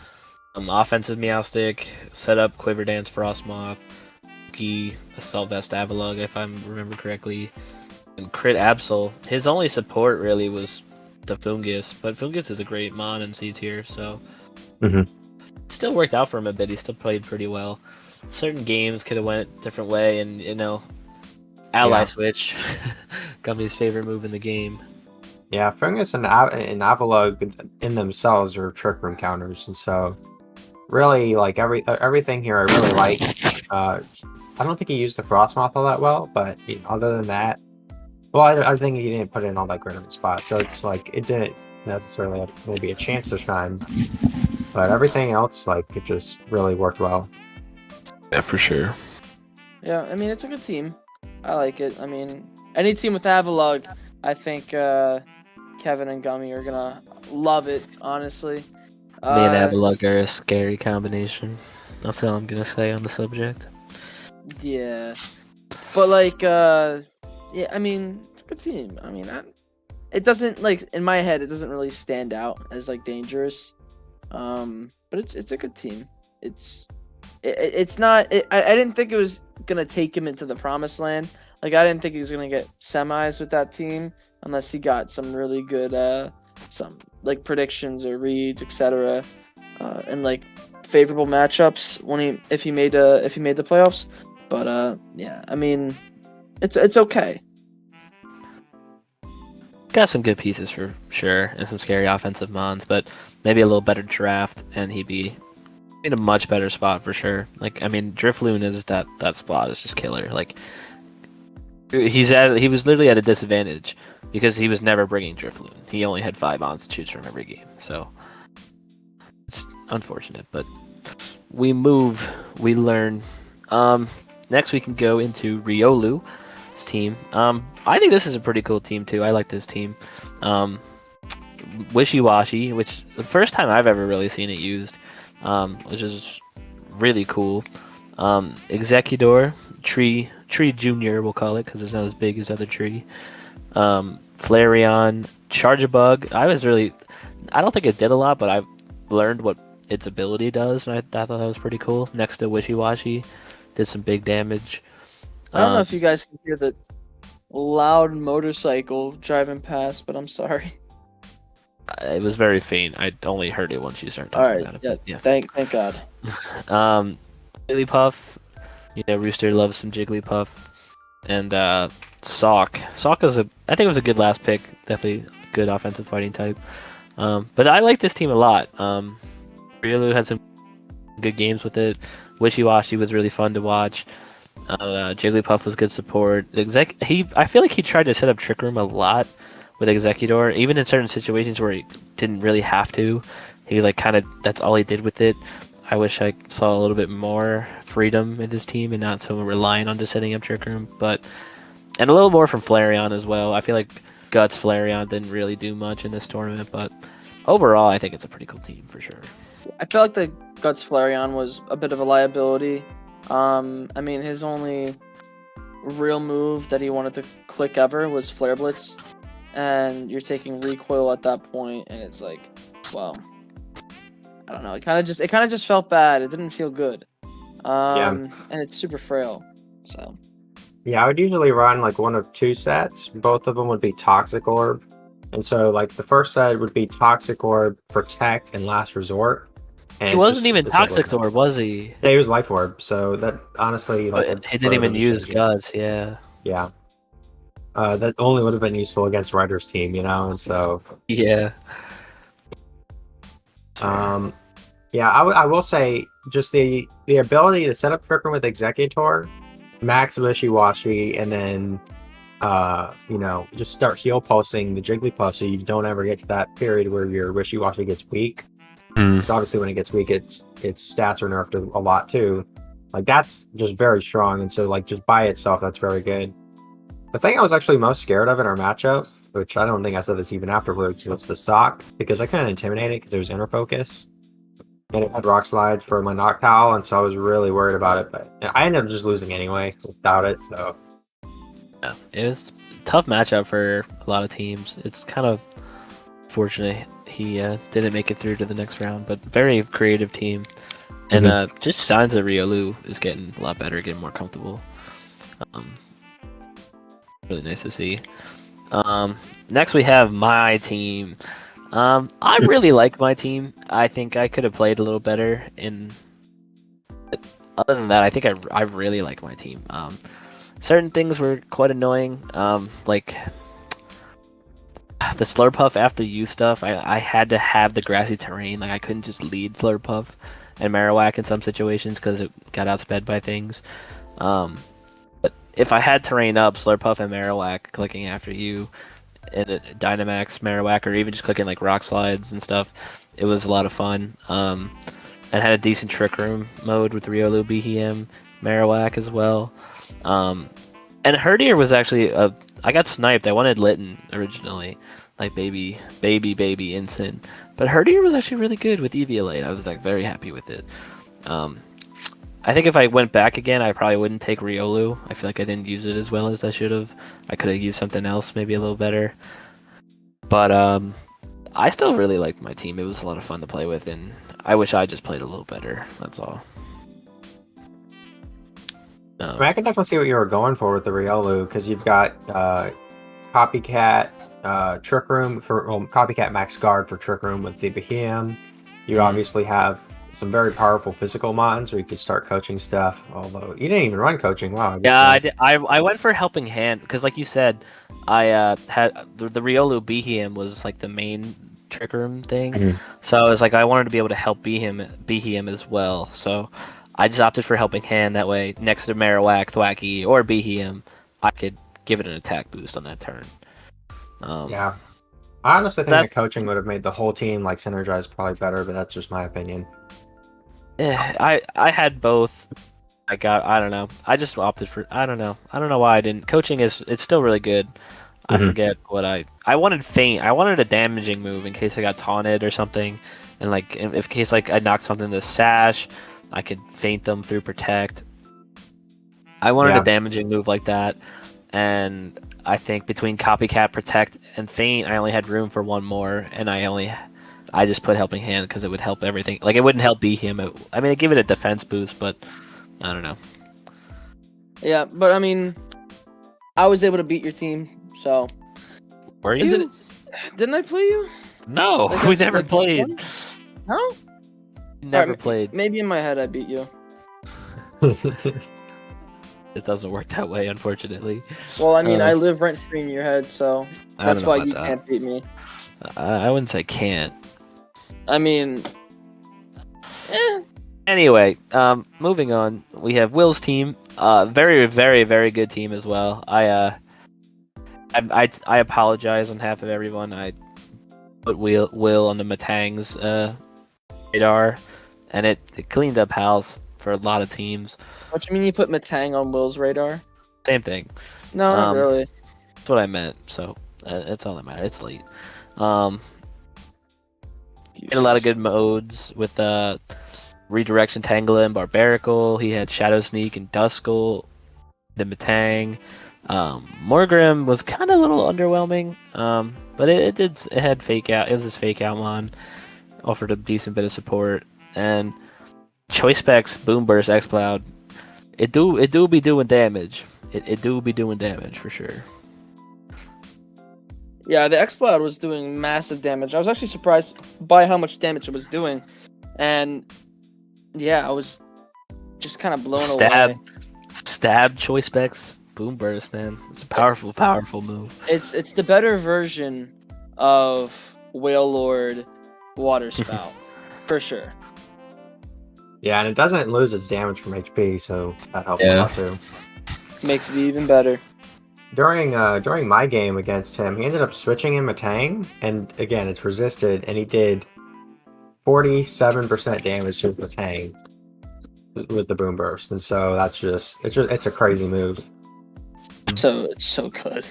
Offensive Meowstic, set up Quiver Dance, Frostmoth, Key, Assault Vest Avalug, if I remember correctly. And Crit Absol. His only support really was the Fungus, but Fungus is a great mon in C tier, so Mhm. it still worked out for him a bit. He still played pretty well. Certain games could have went a different way, and Ally Switch, Gummy's favorite move in the game. Yeah, Fungus and Avalug in themselves are trick room counters, and so really like everything here I really like. I don't think he used the Frostmoth all that well, but other than that, well, I think he didn't put it in all that great of a spot, so it's like it didn't necessarily have maybe a chance to shine, but everything else, like, it just really worked well. Yeah, for sure. Yeah, I mean, it's a good team. I like it. I mean, any team with Avalug, I think Kevin and Gummy are gonna love it, honestly. Me and Avalug are a scary combination. That's all I'm gonna say on the subject. Yeah. But, like, yeah, I mean, it's a good team. I mean, it doesn't, like, in my head, it doesn't really stand out as, like, dangerous. But it's a good team. It's not. I didn't think it was gonna take him into the promised land. Like, I didn't think he was gonna get semis with that team unless he got some really good some like predictions or reads, etc. And like favorable matchups if he made the playoffs. But yeah, I mean, it's okay. Got some good pieces for sure, and some scary offensive mons, but maybe a little better draft, and he'd be in a much better spot for sure. Like, I mean, Drifloon is that spot is just killer. Like, he was literally at a disadvantage because he was never bringing Drifloon. He only had 5 ons to choose from every game, so it's unfortunate. But we learn. Next we can go into Riolu's team. I think this is a pretty cool team too. I like this team. Wishy-Washy, which the first time I've ever really seen it used, which is really cool. Executor, Tree Junior, we'll call it, because it's not as big as other Tree. Flareon, Charge-a-Bug. I don't think it did a lot, but I learned what its ability does, and I thought that was pretty cool. Next to Wishy-Washy, did some big damage. I don't know if you guys can hear the loud motorcycle driving past, but I'm sorry. It was very faint. I only heard it once you started talking about it. Yeah. Thank God. Jigglypuff. Rooster loves some Jigglypuff. And Sock. Sock I think it was a good last pick. Definitely a good offensive fighting type. But I like this team a lot. Riolu had some good games with it. Wishy-Washy was really fun to watch. Jigglypuff was good support. I feel like he tried to set up Trick Room a lot with Executor, even in certain situations where he didn't really have to. He that's all he did with it. I wish I saw a little bit more freedom in this team and not so relying on just setting up Trick Room, and a little more from Flareon as well. I feel like Guts Flareon didn't really do much in this tournament, but overall I think it's a pretty cool team for sure. I feel like the Guts Flareon was a bit of a liability. I mean, his only real move that he wanted to click ever was Flare Blitz, and you're taking recoil at that point, and it's like, well, I don't know. It kind of just felt bad. It didn't feel good. And it's super frail. So Yeah, I would usually run like one of two sets. Both of them would be Toxic Orb. And so like the first set would be Toxic Orb, Protect, and Last Resort. And He it's wasn't just even the simplest. Toxic Orb, was he? Yeah, he was Life Orb, so that honestly like I'd He didn't prefer them even to use change it. Guts, yeah. Yeah. That only would have been useful against Ryder's team, and so Yeah. yeah, I will say just the ability to set up Trick Room with Executor, max Wishy-Washy, and then just start heal pulsing the Jigglypuff so you don't ever get to that period where your Wishy-Washy gets weak. Because obviously when it gets weak, its stats are nerfed a lot too. Like that's just very strong, and so like just by itself, that's very good. The thing I was actually most scared of in our matchup, which I don't think I said this even afterwards, was the Sock, because I couldn't intimidate it because it was Inner Focus. And it had Rock Slides for my Noctowl, and so I was really worried about it, but I ended up just losing anyway without it, so. Yeah, it was a tough matchup for a lot of teams. It's kind of fortunate he didn't make it through to the next round, but very creative team. And just signs that Riolu is getting a lot better, getting more comfortable. Really nice to see. Next we have my team. I really like my team. I think I could have played a little better other than that, I think I really like my team. Certain things were quite annoying. Like the Slurpuff after you stuff, I had to have the grassy terrain. Like I couldn't just lead Slurpuff and Marowak in some situations because it got outsped by things. But if I had terrain up, Slurpuff and Marowak clicking after you, and Dynamax, Marowak, or even just clicking like Rock Slides and stuff, it was a lot of fun. And had a decent Trick Room mode with Riolu, Behem, Marowak as well. And Herdier was actually I got sniped. I wanted Litten originally, like baby Instant. But Herdier was actually really good with Eviolite. I was like very happy with it. I think if I went back again, I probably wouldn't take Riolu. I feel like I didn't use it as well as I should have. I could have used something else, maybe a little better. But I still really liked my team. It was a lot of fun to play with, and I wish I just played a little better. That's all. I mean, I can definitely see what you were going for with the Riolu, because you've got Copycat Trick Room for Copycat Max Guard for Trick Room with the Behem. You obviously have some very powerful physical mons where you could start coaching stuff. Although you didn't even run coaching. Wow. Yeah, I went for Helping Hand because, like you said, I had the Riolu Behem was like the main Trick Room thing. So I was like, I wanted to be able to help Behem as well. So I just opted for Helping Hand. That way, next to Marowak, Thwacky, or Behem, I could give it an attack boost on that turn. Yeah. I honestly think that coaching would have made the whole team like synergize probably better, but that's just my opinion. Yeah, I had both. I don't know. I just opted for I don't know why I didn't. Coaching it's still really good. I forget what I wanted Feint. I wanted a damaging move in case I got taunted or something, and like in case like I knocked something to Sash, I could feint them through Protect. I wanted a damaging move like that, and I think between Copycat, Protect, and Feint, I only had room for one more, and I just put Helping Hand because it would help everything. Like, it wouldn't help Behem. I mean, it gave it a defense boost, but I don't know. Yeah, but I mean, I was able to beat your team, so. Were you? Didn't I play you? No, like we never played. No? Never played. Maybe in my head I beat you. It doesn't work that way, unfortunately. Well, I mean, I live rent-free in your head, so that's why you can't beat me. I wouldn't say can't. I mean, Anyway, moving on. We have Will's team. Very, very, very good team as well. I apologize on behalf of everyone. I put Will on the Matang's radar, and it cleaned up house for a lot of teams. What do you mean you put Matang on Will's radar? Same thing. No, not really. That's what I meant. So that's all that matters. It's late. He had a lot of good modes with Redirection, Tangela, and Barbaracle. He had Shadow Sneak and Duskull, the Matang. Morgrim was kind of a little underwhelming, but it had Fake Out. It was his Fake Out mon. Offered a decent bit of support, and Choice Specs, Boom Burst, X Cloud. It do be doing damage. It do be doing damage for sure. Yeah, the X-Cloud was doing massive damage. I was actually surprised by how much damage it was doing. And yeah, I was just kind of blown away. Stab Choice Specs, Boom Burst, man. It's a powerful move. It's the better version of Whale Lord Water Spout, for sure. Yeah, and it doesn't lose its damage from HP, so that helps a lot too. Makes it even better. During my game against him, he ended up switching in Matang, and again, it's resisted, and he did 47% damage to Matang with the Boom Burst, and so it's a crazy move. So it's so good.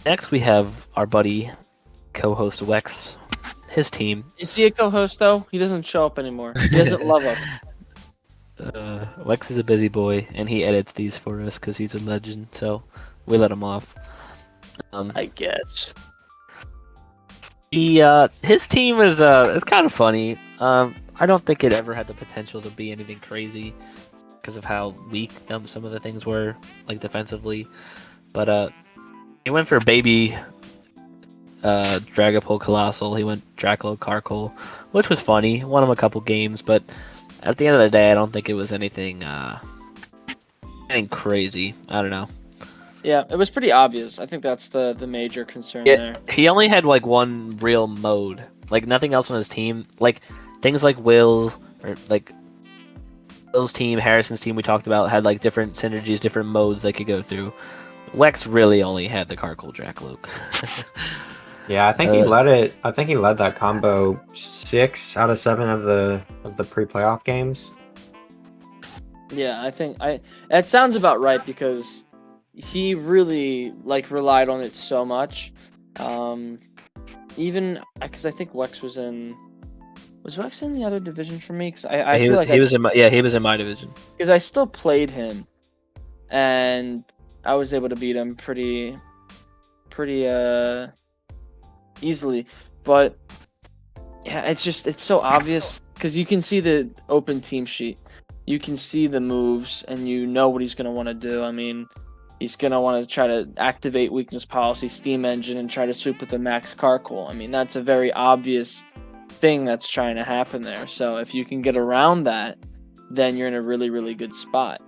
Next we have our buddy, co-host Wex, his team. Is he a co-host though? He doesn't show up anymore. He doesn't love us. Wex is a busy boy, and he edits these for us because he's a legend. So we let him off. I guess. His team is it's kind of funny. I don't think it ever had the potential to be anything crazy because of how weak some of the things were, like defensively. But he went for baby Dragapult Colossal. He went Draclo Carkol, which was funny. Won him a couple games, but at the end of the day, I don't think it was anything crazy. I don't know. Yeah, it was pretty obvious. I think that's the major concern there. He only had like one real mode, like nothing else on his team. Like things like Will or like Will's team, Harrison's team we talked about had like different synergies, different modes they could go through. Wex really only had the Carkol Dracloak. Yeah, I think he led it. I think he led that combo 6 out of 7 of the pre-playoff games. Yeah, I think that sounds about right because he really relied on it so much. Even because I think Wex was Wex in the other division for me? Because I feel like he was in my division. Because I still played him, and I was able to beat him pretty easily. But yeah, it's so obvious because you can see the open team sheet, you can see the moves, and you know what he's gonna want to do. I mean, he's gonna want to try to activate weakness policy, steam engine, and try to sweep with the max Carkol. I mean, that's a very obvious thing that's trying to happen there. So if you can get around that, then you're in a really, really good spot.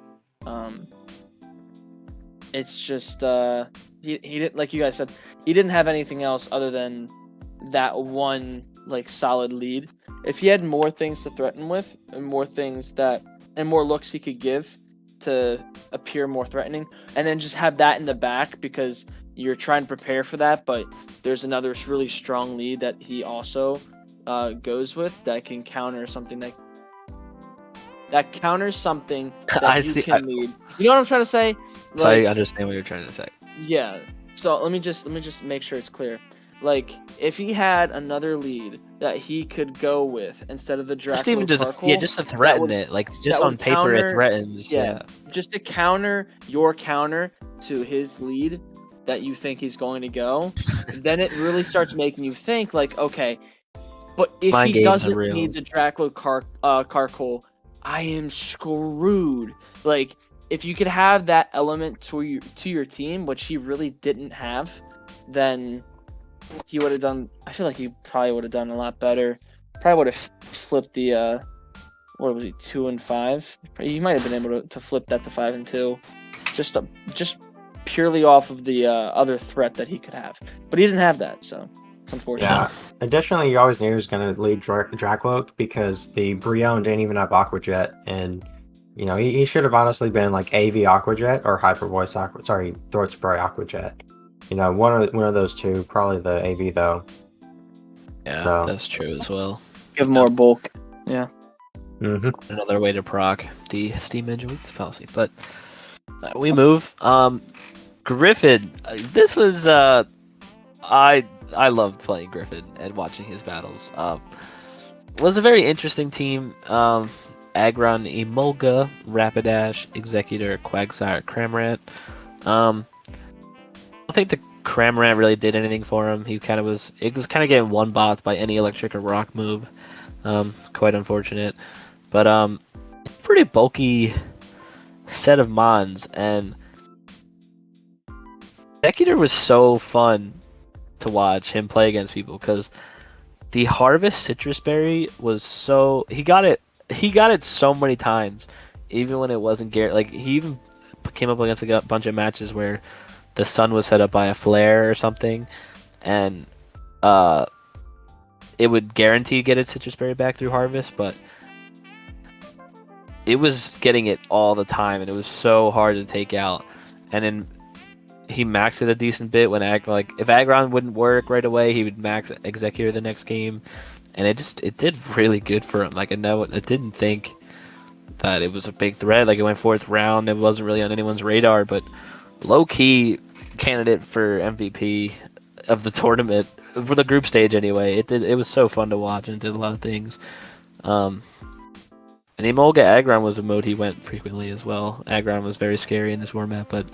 It's just he didn't, like you guys said, he didn't have anything else other than that one solid lead. If he had more things to threaten with and more looks he could give to appear more threatening, and then just have that in the back because you're trying to prepare for that, but there's another really strong lead that he also goes with that can counter something that counters something that can lead. You know what I'm trying to say? So I understand what you're trying to say. Yeah. So let me just make sure it's clear. If he had another lead that he could go with instead of the Draclo just even Carkol, just to threaten it, just on paper it threatens. Yeah. Just to counter your counter to his lead that you think he's going to go, then it really starts making you think okay, but if he doesn't need the Draclo Carkol, I am screwed. If you could have that element to your team, which he really didn't have, then he would have done. I feel like he probably would have done a lot better. Probably would have flipped the what was he, 2 and 5? He might have been able to flip that to 5 and 2, just purely off of the other threat that he could have. But he didn't have that, so it's unfortunate. Yeah. Additionally, you always knew he was going to lead Dracloak because the Brion didn't even have Aqua Jet, and he should have honestly been AV Aqua Jet or Hyper Voice Throat Spray Aqua Jet. One of those two, probably the AV though. Yeah, so that's true as well. Give more bulk. Yeah. Mm-hmm. Another way to proc the steam engine weakness policy, but we move. Griffin. This was I loved playing Griffin and watching his battles. Was a very interesting team. Aggron, Emolga, Rapidash, Executor, Quagsire, Cramorant. I think the Cramorant really did anything for him. It was kind of getting one bot by any electric or rock move. Quite unfortunate. But pretty bulky set of mons, and Executor was so fun to watch him play against people because the Harvest Citrus Berry was so he got it so many times, even when it wasn't like he even came up against a bunch of matches where the sun was set up by a flare or something, and it would guarantee get its Citrus Berry back through Harvest, but it was getting it all the time, and it was so hard to take out. And then he maxed it a decent bit when if Aggron wouldn't work right away, he would max Executor the next game, and it did really good for him. Like I didn't think that it was a big threat. Like it went 4th round, it wasn't really on anyone's radar, but low key candidate for MVP of the tournament for the group stage anyway. It was so fun to watch and it did a lot of things. And Emolga Aggron was a mode he went frequently as well. Aggron was very scary in this format, but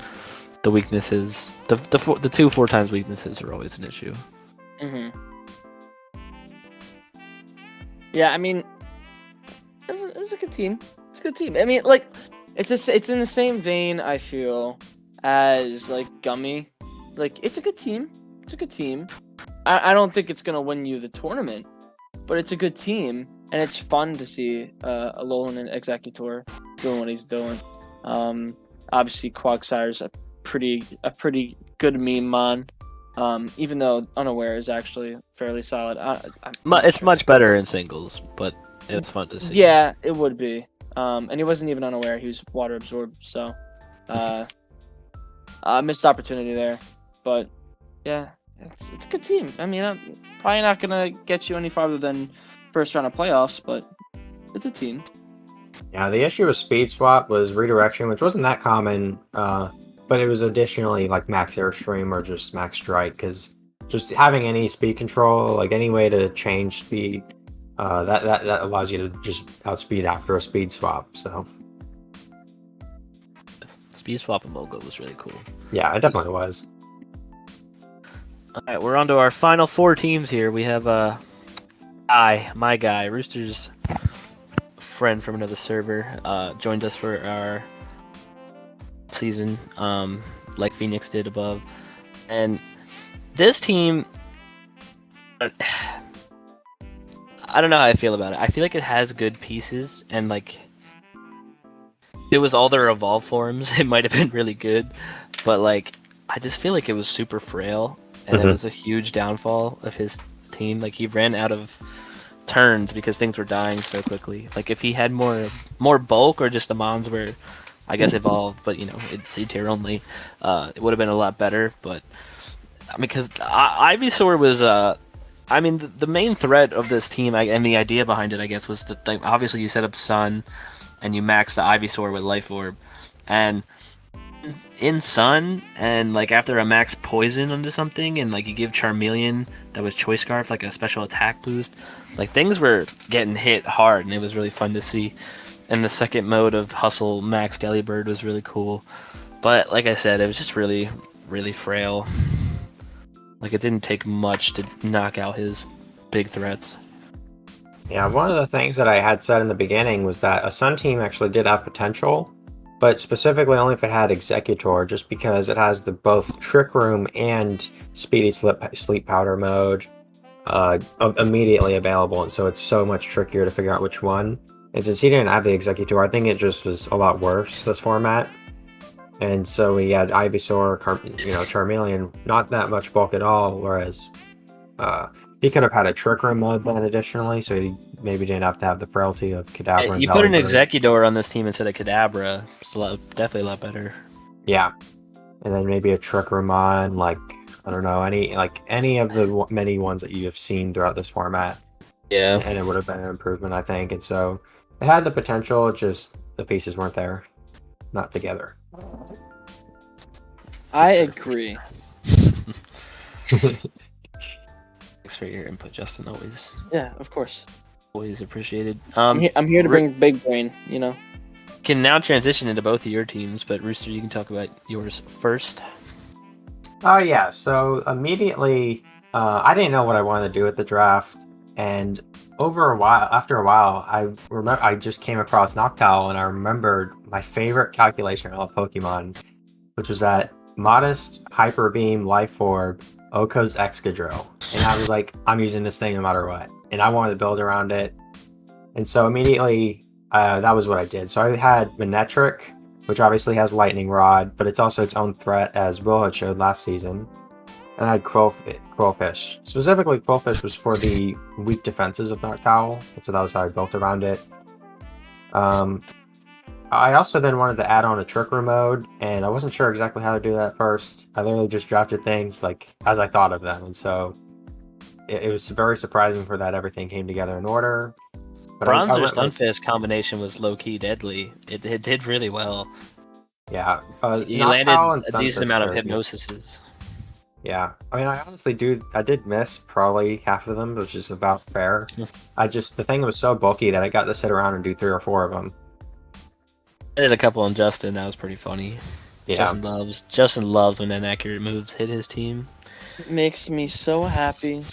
the weaknesses, the 2 4x weaknesses are always an issue. Mm-hmm. Yeah, I mean, it's a good team. It's a good team. I mean, like, it's in the same vein, I feel, as like Gummy. Like, it's a good team. It's a good team. I don't think it's gonna win you the tournament, but it's a good team, and it's fun to see Alolan and Executor doing what he's doing. Obviously, Quagsire's a pretty good meme mon. Even though Unaware is actually fairly solid. It's much better in singles, but it's fun to see. Yeah, it would be. And he wasn't even Unaware; he was water absorbed. So, missed opportunity there. But yeah, it's a good team. I mean, I'm probably not gonna get you any farther than first round of playoffs, but it's a team. Yeah, the issue with Speed Swap was redirection, which wasn't that common. But it was additionally like max airstream or just max strike, because just having any speed control, like any way to change speed, that allows you to just outspeed after a speed swap. So Speed Swap and Mogo was really cool. Yeah, it definitely was. All right, we're on to our final 4 teams here. We have my guy, Rooster's friend from another server, joined us for our season, like Phoenix did above. And this team, I don't know how I feel about it. I feel like it has good pieces, and like if it was all their evolved forms, it might have been really good, but like I just feel like it was super frail, and it was a huge downfall of his team. Like he ran out of turns because things were dying so quickly. Like if he had more bulk, or just the mons were, I guess, evolved, but you know, it's C tier only, it would have been a lot better. But I mean, because Ivysaur was I mean, the main threat of this team, and the idea behind it, I guess, was that obviously you set up Sun and you max the Ivysaur with Life Orb, and in Sun, and like after a max Poison onto something, and like you give Charmeleon that was Choice Scarf like a special attack boost, like things were getting hit hard, and it was really fun to see. And the second mode of Hustle Max Delibird was really cool, but like I said, it was just really, really frail. Like it didn't take much to knock out his big threats. Yeah, one of the things that I had said in the beginning was that a Sun team actually did have potential, but specifically only if it had Executor, just because it has both Trick Room and Speedy Sleep Powder mode immediately available, and so it's so much trickier to figure out which one. And since he didn't have the Executor, I think it just was a lot worse, this format. And so we had Ivysaur, Charmeleon, not that much bulk at all, whereas he could have had a Trick Room mode then additionally, so he maybe didn't have to have the frailty of Kadabra. And you put an Executor on this team instead of Kadabra, it's definitely a lot better. Yeah. And then maybe a Trick Room on, like, I don't know, any of the many ones that you have seen throughout this format. Yeah. And it would have been an improvement, I think. And so it had the potential, just the pieces weren't there. Not together. I agree. Thanks for your input, Justin. Yeah, of course. Always appreciated. I'm here to bring big brain, you know. Can now transition into both of your teams, but Rooster, you can talk about yours first. Oh yeah, so immediately, I didn't know what I wanted to do with the draft, and after a while, I just came across Noctowl, and I remembered my favorite calculation of Pokemon, which was that modest Hyper Beam Life Orb Oko's Excadrill, and I was like, I'm using this thing no matter what, and I wanted to build around it, and so immediately, that was what I did. So I had Manectric, which obviously has Lightning Rod, but it's also its own threat, as Will had showed last season. And I had Quillfish. Specifically, Quillfish was for the weak defenses of Noctowl, so that was how I built around it. Um, I also then wanted to add on a Trick Room mode, and I wasn't sure exactly how to do that at first. I literally just drafted things like as I thought of them, and so it was very surprising for that everything came together in order. But I Bronzer went with Stunfisk combination was low key deadly. It did really well. yeah, You landed Noctowl and a decent Stunfisk amount of are good. hypnosises. Yeah, I mean, I honestly I did miss probably half of them, which is about fair. The thing was so bulky that I got to sit around and do 3 or 4 of them. I did a couple on Justin. That was pretty funny. Yeah, Justin loves when inaccurate moves hit his team. It makes me so happy.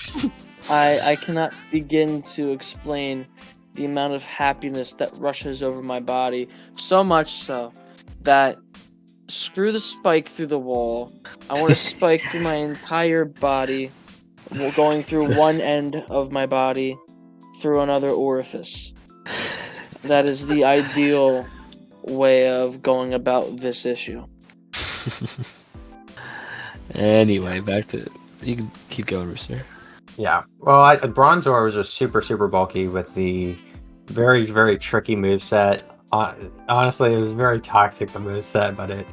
I cannot begin to explain the amount of happiness that rushes over my body. So much so that screw the spike through the wall. I want to spike through my entire body, going through one end of my body through another orifice. That is the ideal way of going about this issue. Anyway, back to you can keep going, Rooster. yeah. Well, Bronzor was just super bulky with the very tricky moveset. Honestly, it was very toxic, the moveset, but it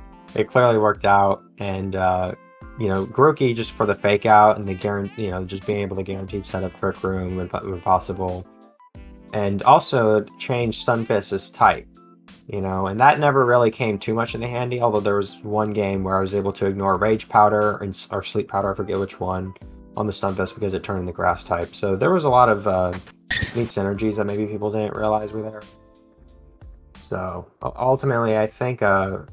clearly worked out. And Grookey just for the fake out and the guarantee, just being able to guaranteed set up Trick Room when possible, and also change Stunfist's type. And that never really came too much in handy. Although there was one game where I was able to ignore Rage Powder or Sleep Powder, I forget which one, on the Stunfist because it turned into Grass type. So there was a lot of neat synergies that maybe people didn't realize were there. So ultimately, I think, I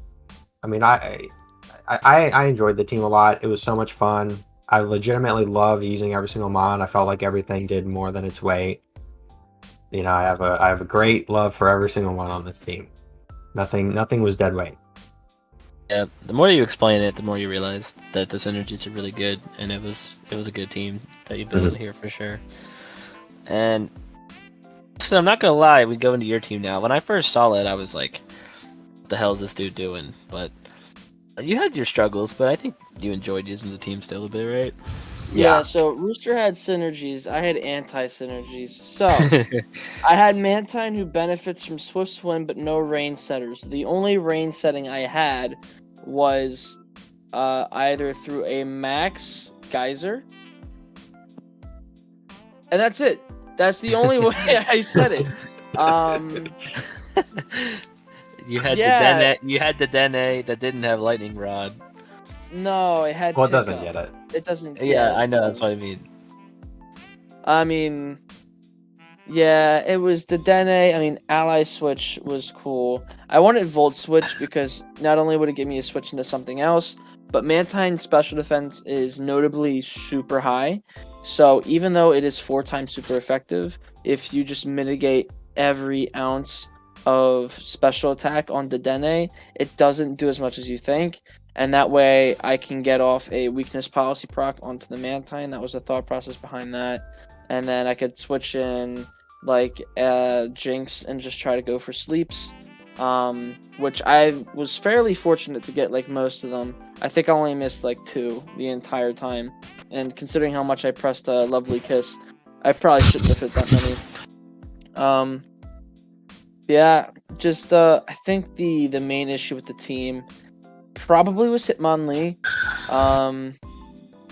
enjoyed the team a lot. It was so much fun. I legitimately loved using every single mod. I felt like everything did more than its weight. I have a great love for every single one on this team. Nothing was dead weight. Yeah, the more you explain it, the more you realize that the synergies are really good, and it was a good team that you built here for sure. And so I'm not gonna lie, we go into your team now. When I first saw it, I was like, "What the hell is this dude doing?" But you had your struggles, but I think you enjoyed using the team still a bit, right? Yeah, so Rooster had synergies. I had anti-synergies. So, I had Mantine who benefits from Swift Swim but no rain setters. The only rain setting I had was either through a Max Geyser. And that's it. That's the only way I said it. You had the Dene that didn't have Lightning Rod. No, it had Well, it doesn't Pickup. get it. It doesn't. Yeah, I know, that's what I mean. I mean, yeah, it was the Dene. I mean, Ally Switch was cool. I wanted Volt Switch because not only would it give me a switch into something else, but Mantine's special defense is notably super high. So even though it is 4 times super effective, if you just mitigate every ounce of special attack on the Dene, it doesn't do as much as you think. And that way I can get off a weakness policy proc onto the Mantine. That was the thought process behind that. And then I could switch in like Jinx and just try to go for sleeps, which I was fairly fortunate to get like most of them. I think I only missed like 2 the entire time, and considering how much I pressed a Lovely Kiss, I probably shouldn't have hit that many. Yeah, just I think the main issue with the team probably was Hitmonlee,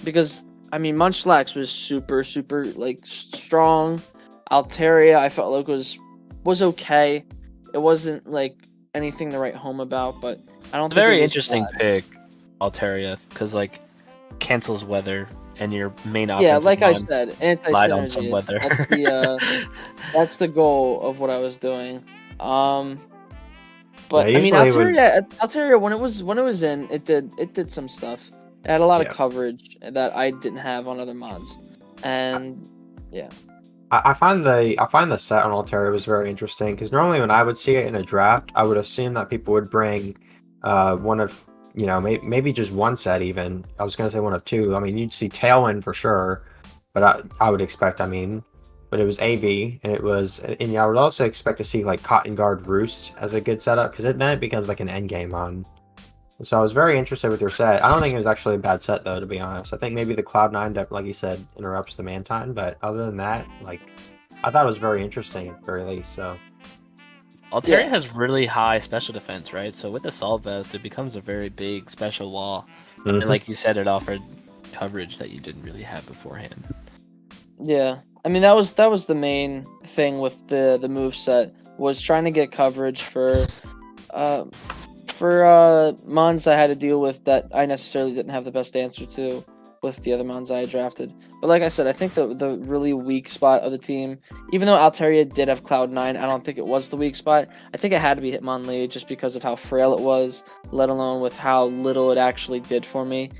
because I mean Munchlax was super like strong. Altaria I felt like was okay. It wasn't like anything to write home about, but I don't think Very it was interesting bad. pick, Altaria, because like cancels weather and your main offensive Yeah, like I line said, relied on some anti-synergy. weather. That's the goal of what I was doing. But Yeah, I mean, usually when Altaria when it was in, it did some stuff. It had a lot of Yeah. coverage that I didn't have on other mods, and yeah. I find the set on Altaria was very interesting because normally when I would see it in a draft, I would assume that people would bring one of maybe just one set even. I was gonna say one of two. I mean, you'd see Tailwind for sure, but I would expect. I mean, but it was AV and I would also expect to see like Cotton Guard Roost as a good setup because then it becomes like an end game run. So I was very interested with your set. I don't think it was actually a bad set though, to be honest. I think maybe the Cloud9 deck, like you said, interrupts the Mantine, but other than that, like I thought it was very interesting at the very least. So Altaria Yeah. has really high special defense, right? So with the Assault Vest, it becomes a very big special wall. And like you said, it offered coverage that you didn't really have beforehand. Yeah, I mean that was the main thing with the move set was trying to get coverage uh mons I had to deal with that I necessarily didn't have the best answer to with the other mons I had drafted. But like I said, I think the really weak spot of the team, even though Altaria did have Cloud9, I don't think it was the weak spot. I think it had to be Hitmonlee just because of how frail it was, let alone with how little it actually did for me.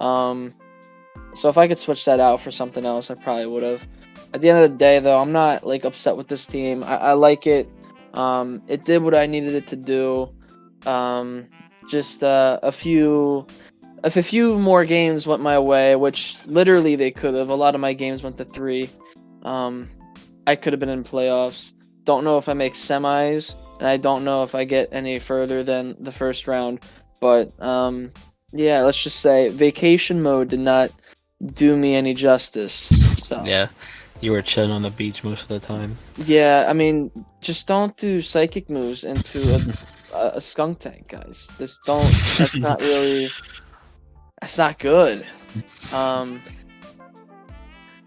So if I could switch that out for something else, I probably would have. At the end of the day, though, I'm not like upset with this team. I like it. It did what I needed it to do. Just a few, if a few more games went my way, which literally they could have. A lot of my games went to 3. I could have been in playoffs. Don't know if I make semis, and I don't know if I get any further than the first round. But yeah, let's just say vacation mode did not do me any justice. So Yeah, you were chilling on the beach most of the time. yeah, I mean, just don't do psychic moves into a skunk tank, guys. Just don't. That's not really. That's not good.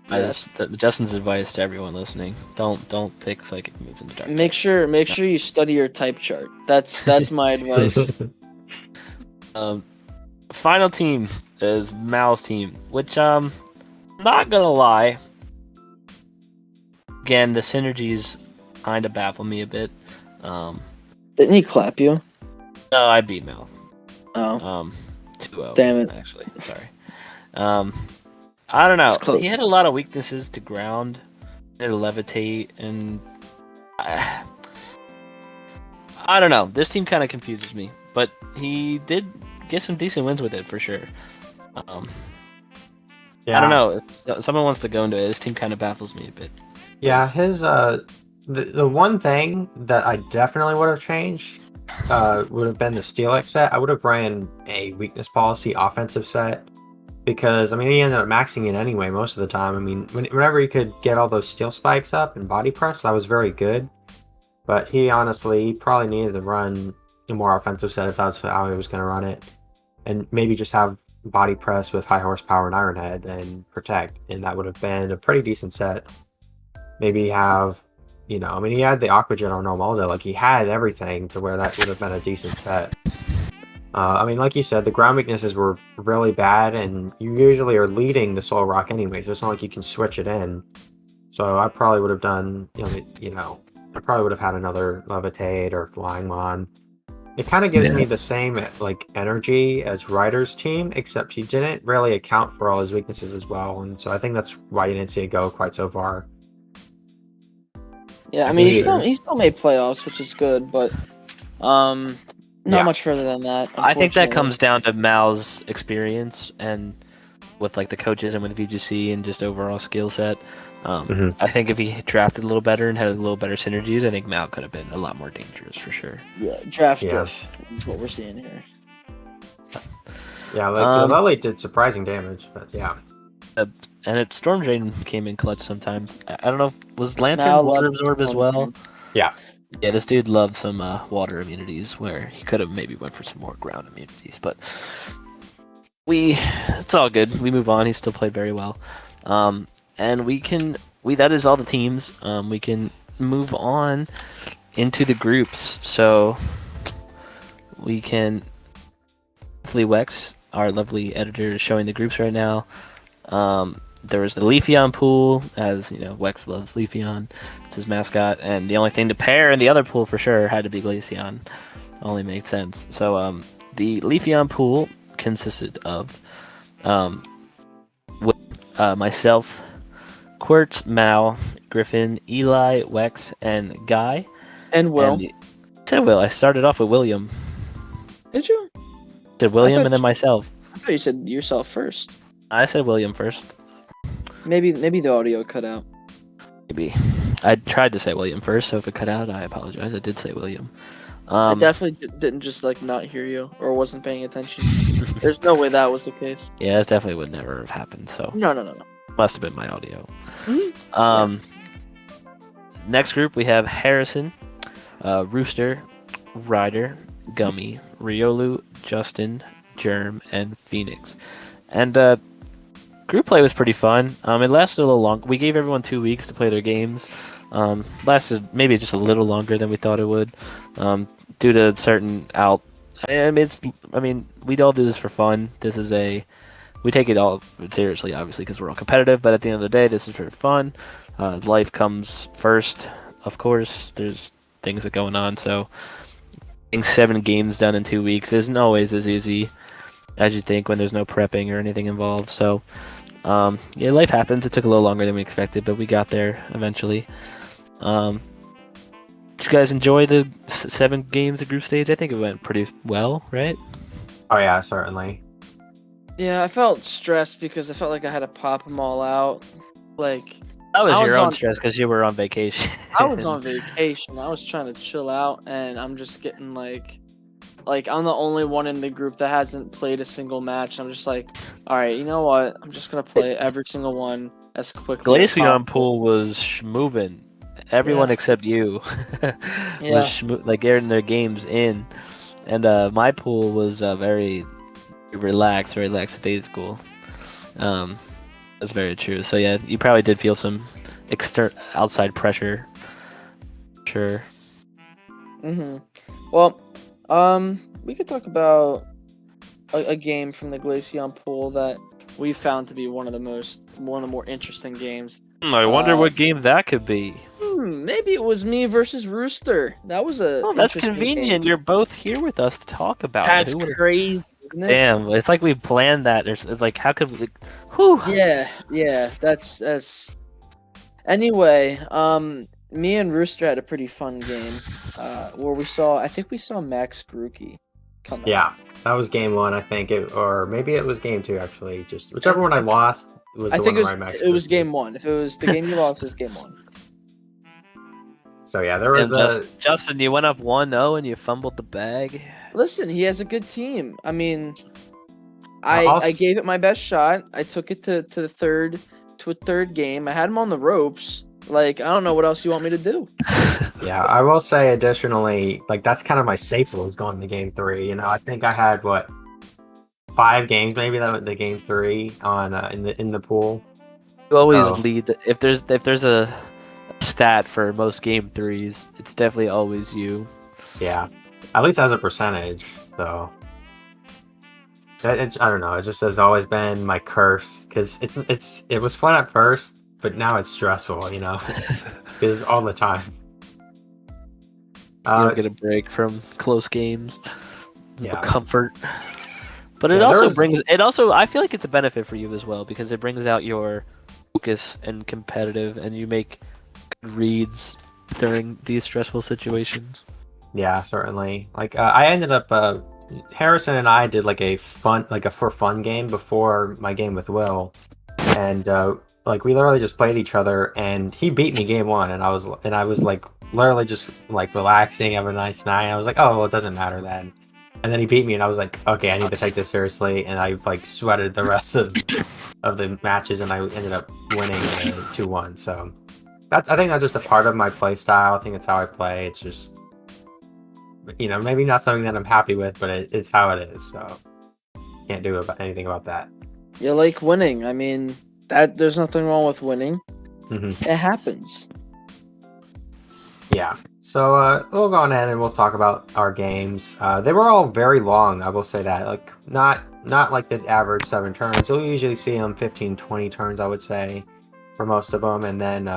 Yes. Justin's advice to everyone listening: don't pick psychic moves in the dark. Make sure you study your type chart. That's my advice. Final team is Mal's team, which not gonna lie. Again, the synergies kind of baffle me a bit. Didn't he clap you? No, I beat Mal. Oh, 2-0. damn it. Actually, sorry. I don't know. It's close. He had a lot of weaknesses to ground, to levitate, and I don't know. This team kind of confuses me, but he did get some decent wins with it for sure. yeah, I don't know. If someone wants to go into it, this team kind of baffles me a bit. yeah. His the one thing that I definitely would have changed would have been the Steelix set. I would have ran a weakness policy offensive set. Because, I mean, he ended up maxing it anyway most of the time. I mean, whenever he could get all those steel spikes up and body press, that was very good. But he honestly probably needed to run a more offensive set if that's how he was going to run it. And maybe just have body press with high horsepower and Iron Head and protect. And that would have been a pretty decent set. Maybe have, I mean, he had the Aquajet on Normaldo. Like, he had everything to where that would have been a decent set. I mean, like you said, the ground weaknesses were really bad, and you usually are leading the Soul Rock anyway, so it's not like you can switch it in. So I probably would have done, I probably would have had another Levitate or Flying Mon. It kind of gives me the same like energy as Ryder's team, except he didn't really account for all his weaknesses as well, and so I think that's why you didn't see it go quite so far. Yeah, I mean, he still made playoffs, which is good, but not much further than that. I think that comes down to Mal's experience and with like the coaches and with VGC and just overall skill set. I think if he drafted a little better and had a little better synergies, I think Mal could have been a lot more dangerous for sure. Yeah, draft diff is what we're seeing here. Yeah, like the Lily did surprising damage, but yeah. And Storm Drain came in clutch sometimes. I don't know if was Lantern water absorb as well. Yeah. Yeah, this dude loved some water immunities where he could have maybe went for some more ground immunities, but it's all good. We move on. He still played very well. And that is all the teams. We can move on into the groups. So we can hopefully Wex, our lovely editor, is showing the groups right now. There was the Leafeon pool, as you know, Wex loves Leafeon. It's his mascot, and the only thing to pair in the other pool for sure had to be Glaceon. Only made sense. So the Leafeon pool consisted of With myself, Quartz, Mal, Griffin, Eli, Wex, and Guy. And Will. And I said Will. I started off with William. Did you? I said William and then myself. I thought you said yourself first. I said William first. Maybe the audio cut out. Maybe. I tried to say William first, so if it cut out, I apologize. I did say William. I definitely didn't just like not hear you or wasn't paying attention. There's no way that was the case. Yeah, that definitely would never have happened. So No. must have been my audio. Mhm. Next group we have Harrison, Rooster, Ryder, Gummy, Riolu, Justin, Germ, and Phoenix. And group play was pretty fun. It lasted a little long. We gave everyone 2 weeks to play their games. Lasted maybe just a little longer than we thought it would, due to certain out. I mean, we'd all do this for fun. We take it all seriously, obviously, because we're all competitive. But at the end of the day, this is for fun. Life comes first, of course. There's things that are going on, so getting 7 games done in 2 weeks isn't always as easy as you think when there's no prepping or anything involved. So, yeah, life happens. It took a little longer than we expected, but we got there eventually. Did you guys enjoy the 7 games of group stage? I think it went pretty well, right? Oh yeah, certainly. Yeah, I felt stressed because I felt like I had to pop them all out. Like That was I your was own on- stress because you were on vacation. I was on vacation. I was trying to chill out, and I'm just getting like I'm the only one in the group that hasn't played a single match. I'm just like, all right, you know what? I'm just gonna play every single one as quickly. as Glaceon possible. pool was moving. Everyone Yeah. except you Yeah. was like getting their games in, and my pool was very relaxed, very lackadaisical. That's very true. So yeah, you probably did feel some outside pressure. Sure. Well, we could talk about a game from the Glaceon pool that we found to be one of the more interesting games. I wonder what game that could be. Maybe it was me versus Rooster. That was a. Oh, that's interesting convenient. game. You're both here with us to talk about That's it. Who would've- crazy, isn't it? Damn, it's like we planned that. It's like, how could we? Whew. Yeah. That's. Anyway, me and Rooster had a pretty fun game, where I think we saw Max Grookey come out. Yeah, that was game 1, I think, or maybe it was game 2 actually. Just whichever one I lost was the I think one where I maxed it was Grookey. game 1. If it was the game you lost, it was game 1. So yeah, there was Justin, you went up 1-0 and you fumbled the bag. Listen, he has a good team. I mean, I gave it my best shot. I took it to a third game. I had him on the ropes. Like, I don't know what else you want me to do. Yeah, I will say additionally, like that's kind of my staple is going to game 3. You know, I think I had 5 games maybe that was the game 3 on in the pool. You always Oh. lead. If there's a stat for most game 3s, it's definitely always you. Yeah, at least as a percentage. So I don't know. It just has always been my curse because it was fun at first, but now it's stressful. You know, because all the time. You don't get a break from close games. Yeah. No comfort. But it Yeah, also there was- brings I feel like it's a benefit for you as well because it brings out your focus and competitive, and you make good reads during these stressful situations. Yeah, certainly. Like I ended up Harrison and I did like a for fun game before my game with Will, and like we literally just played each other, and he beat me game 1, and I was like literally just like relaxing, having a nice night. I was like, oh, well, it doesn't matter then. And then he beat me, and I was like, okay, I need to take this seriously, and I like sweated the rest of the matches, and I ended up winning 2-1. So I think that's just a part of my play style. I think it's how I play. It's just, you know, maybe not something that I'm happy with, but it's how it is. So can't do anything about that. You like winning. I mean, there's nothing wrong with winning. Mm-hmm. It happens. Yeah. So we'll go on ahead and we'll talk about our games. They were all very long. I will say that, like not like the average 7 turns. You'll usually see them 15, 20 turns, I would say, for most of them. And then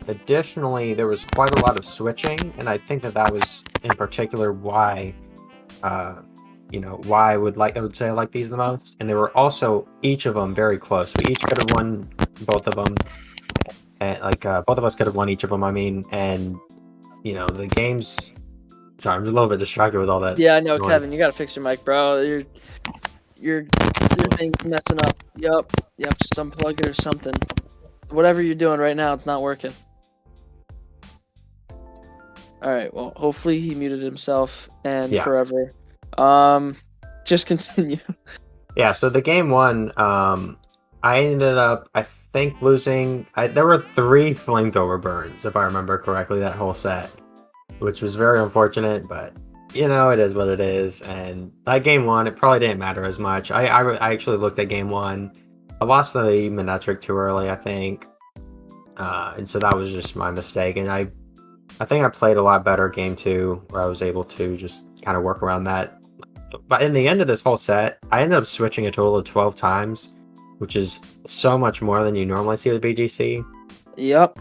additionally, there was quite a lot of switching, and I think that was in particular why why I would say I like these the most. And they were also each of them very close. We each could have won both of them, and both of us could have won each of them. I mean, and the games. Sorry, I'm a little bit distracted with all that. Yeah, I know, noise. Kevin. You gotta fix your mic, bro. Your thing's messing up. Yup. Just unplug it or something. Whatever you're doing right now, it's not working. All right. Well, hopefully he muted himself and forever. Just continue. Yeah. So the game one, I ended up, I think, losing. There were 3 flamethrower burns, if I remember correctly, that whole set, which was very unfortunate, but it is what it is. And that game one, it probably didn't matter as much. I actually looked at game one. I lost the Manectric too early, I think, and so that was just my mistake. And I think I played a lot better game two, where I was able to just kind of work around that. But in the end of this whole set, I ended up switching a total of 12 times, which is so much more than you normally see with BGC. Yep.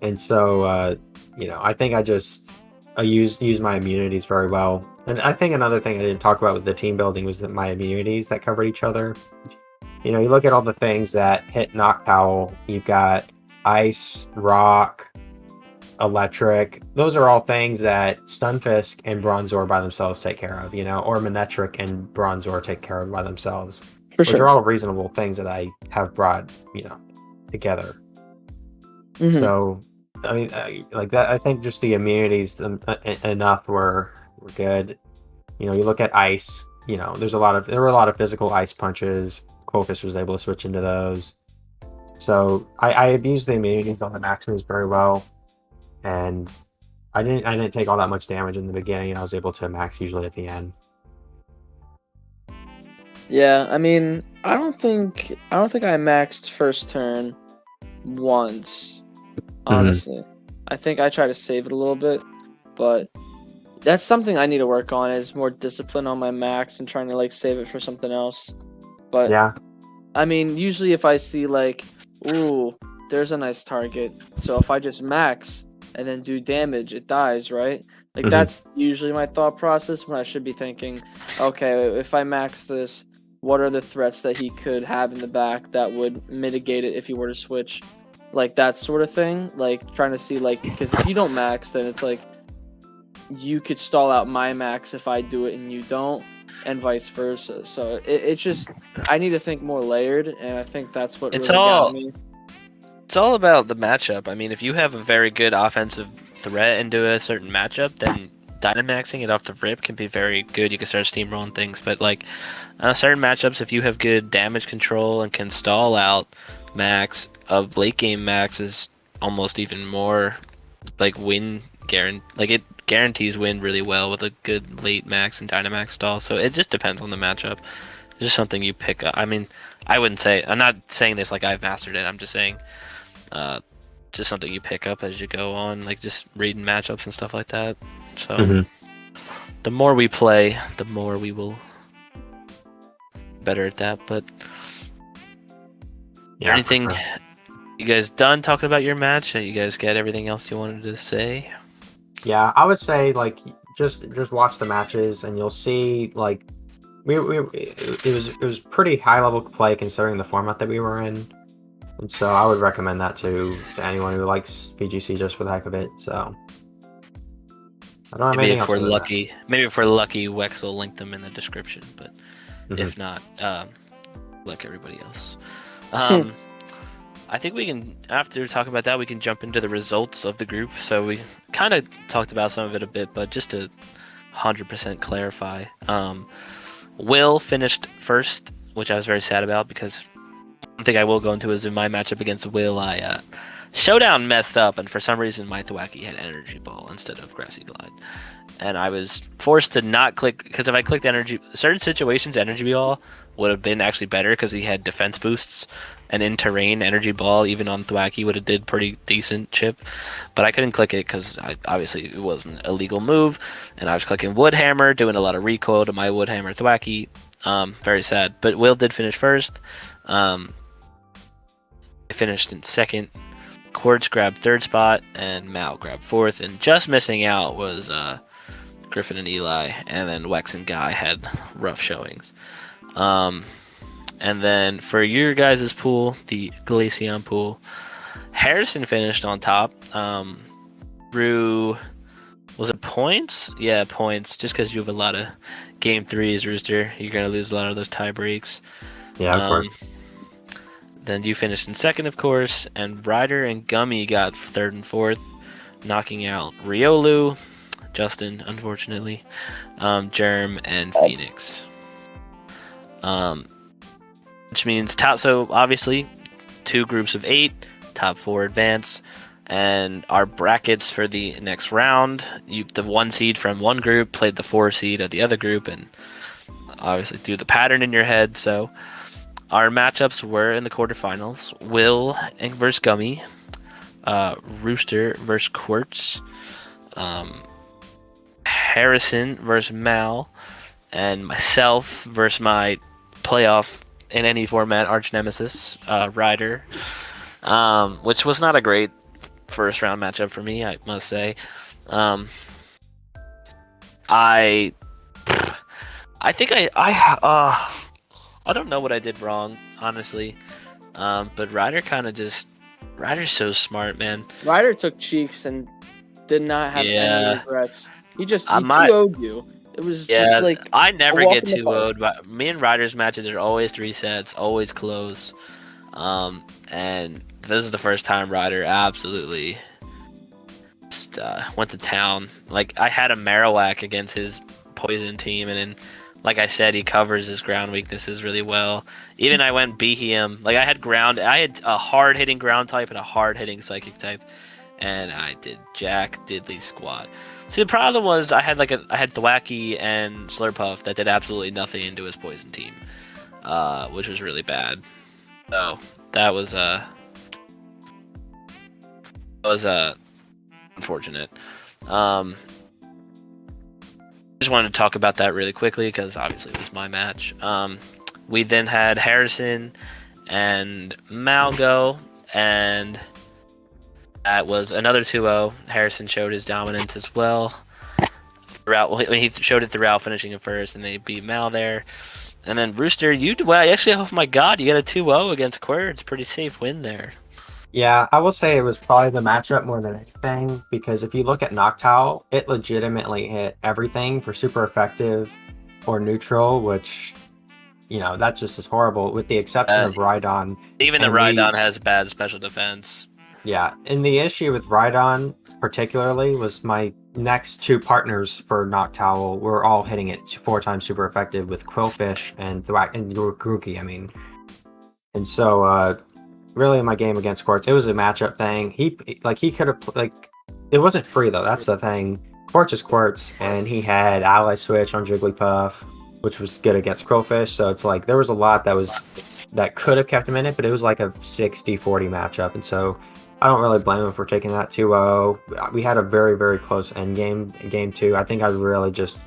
And so, I think I used my immunities very well. And I think another thing I didn't talk about with the team building was that my immunities that covered each other. You look at all the things that hit Noctowl. You've got Ice, Rock, Electric. Those are all things that Stunfisk and Bronzor by themselves take care of, or Manectric and Bronzor take care of by themselves. Which are all reasonable things that I have brought, together. Mm-hmm. So, I mean, like that. I think just the immunities enough were good. You look at Ice. There were a lot of physical ice punches. Quokus was able to switch into those. So I abused the immunities on the Maximus very well, and I didn't take all that much damage in the beginning, and I was able to max usually at the end. Yeah, I mean, I don't think I maxed first turn once. Honestly, I think I try to save it a little bit, but that's something I need to work on, is more discipline on my max and trying to save it for something else. But yeah, I mean, usually if I see ooh, there's a nice target, so if I just max and then do damage, it dies, right? That's usually my thought process, when I should be thinking, okay, if I max this, what are the threats that he could have in the back that would mitigate it if he were to switch? That sort of thing. Trying to see, because if you don't max, then it's you could stall out my max if I do it and you don't, and vice versa. So it's just, I need to think more layered, and I think that's what really got me. It's all about the matchup. I mean, if you have a very good offensive threat into a certain matchup, then Dynamaxing it off the rip can be very good. You can start steamrolling things, but certain matchups, if you have good damage control and can stall out max, of late game max is almost even more win it guarantees win really well with a good late max and Dynamax stall. So it just depends on the matchup. It's just something you pick up. I mean, I'm not saying this like I've mastered it. I'm just saying just something you pick up as you go on, just reading matchups and stuff like that. So the more we play, the more we will better at that. But anything, you guys done talking about your match? You guys get everything else you wanted to say? Yeah, I would say just watch the matches and you'll see it was pretty high level play considering the format that we were in. And so I would recommend that to anyone who likes VGC just for the heck of it. So I don't have maybe anything else. Maybe if we're lucky, Wex will link them in the description. But if not, like everybody else. I think we can, after talking about that, we can jump into the results of the group. So we kind of talked about some of it a bit, but just to 100% clarify, Will finished first, which I was very sad about, because one thing I will go into is in my matchup against Will, I Showdown messed up, and for some reason my Thwackey had Energy Ball instead of Grassy Glide. And I was forced to not click, because if I clicked certain situations, Energy Ball would have been actually better because he had defense boosts. And in terrain, Energy Ball, even on Thwackey, would have did pretty decent chip. But I couldn't click it because obviously it wasn't a legal move. And I was clicking Woodhammer, doing a lot of recoil to my Woodhammer Thwackey. Very sad. But Will did finish first. I finished in second. Quartz grabbed third spot, and Mao grabbed fourth. And just missing out was Griffin and Eli, and then Wex and Guy had rough showings. And then for your guys' pool, the Glaceon pool, Harrison finished on top. Through, was it points? Yeah, points. Just because you have a lot of game threes, Rooster, you're gonna lose a lot of those tie breaks. Yeah, of course. Then you finished in second, of course, and Ryder and Gummy got third and fourth, knocking out Riolu, Justin, unfortunately, Germ, and Phoenix. Which means so obviously 2 groups of 8, top 4 advance, and our brackets for the next round. The 1 seed from one group played the 4 seed of the other group, and obviously do the pattern in your head. So our matchups were in the quarterfinals: Will versus Gummy, Rooster versus Quartz, Harrison versus Mal, and myself versus my playoff in any format arch nemesis, Ryder, which was not a great first round matchup for me, I must say. I think I don't know what I did wrong, honestly. But Ryder's so smart, man. Ryder took cheeks and did not have any regrets. He 2-0'd you. It was just like I never get 2-0'd, but me and Ryder's matches are always 3 sets, always close. And this is the first time Ryder absolutely just, went to town. Like, I had a Marowak against his poison team, and then, like I said, he covers his ground weaknesses really well. Even I went Behem. Like, I had a hard hitting ground type and a hard hitting psychic type, and I did Jack Diddley squat. See, the problem was I had Thwacky and Slurpuff that did absolutely nothing into his poison team, which was really bad. So that was unfortunate. Just wanted to talk about that really quickly because obviously it was my match. We then had Harrison and Malgo, and that was another 2-0. Harrison showed his dominance as well. He showed it throughout, finishing in first, and they beat Mal there. And then Rooster, oh my god, you got a 2-0 against Quir. It's a pretty safe win there. Yeah, I will say it was probably the matchup more than anything, because if you look at Noctowl, it legitimately hit everything for super effective or neutral, which, that just is horrible, with the exception of Rhydon. Even the Rhydon has bad special defense. Yeah, and the issue with Rhydon particularly was my next 2 partners for Noctowl were all hitting it 4 times super effective with Quillfish and Grookey, And so, really in my game against Quartz, it was a matchup thing. He could have, it wasn't free though, that's the thing. Quartz is Quartz, and he had Ally Switch on Jigglypuff, which was good against Quillfish, so it's like, there was a lot that could have kept him in it, but it was like a 60-40 matchup, and so I don't really blame him for taking that 2-0. We had a very, very close end game in game 2. I think I really just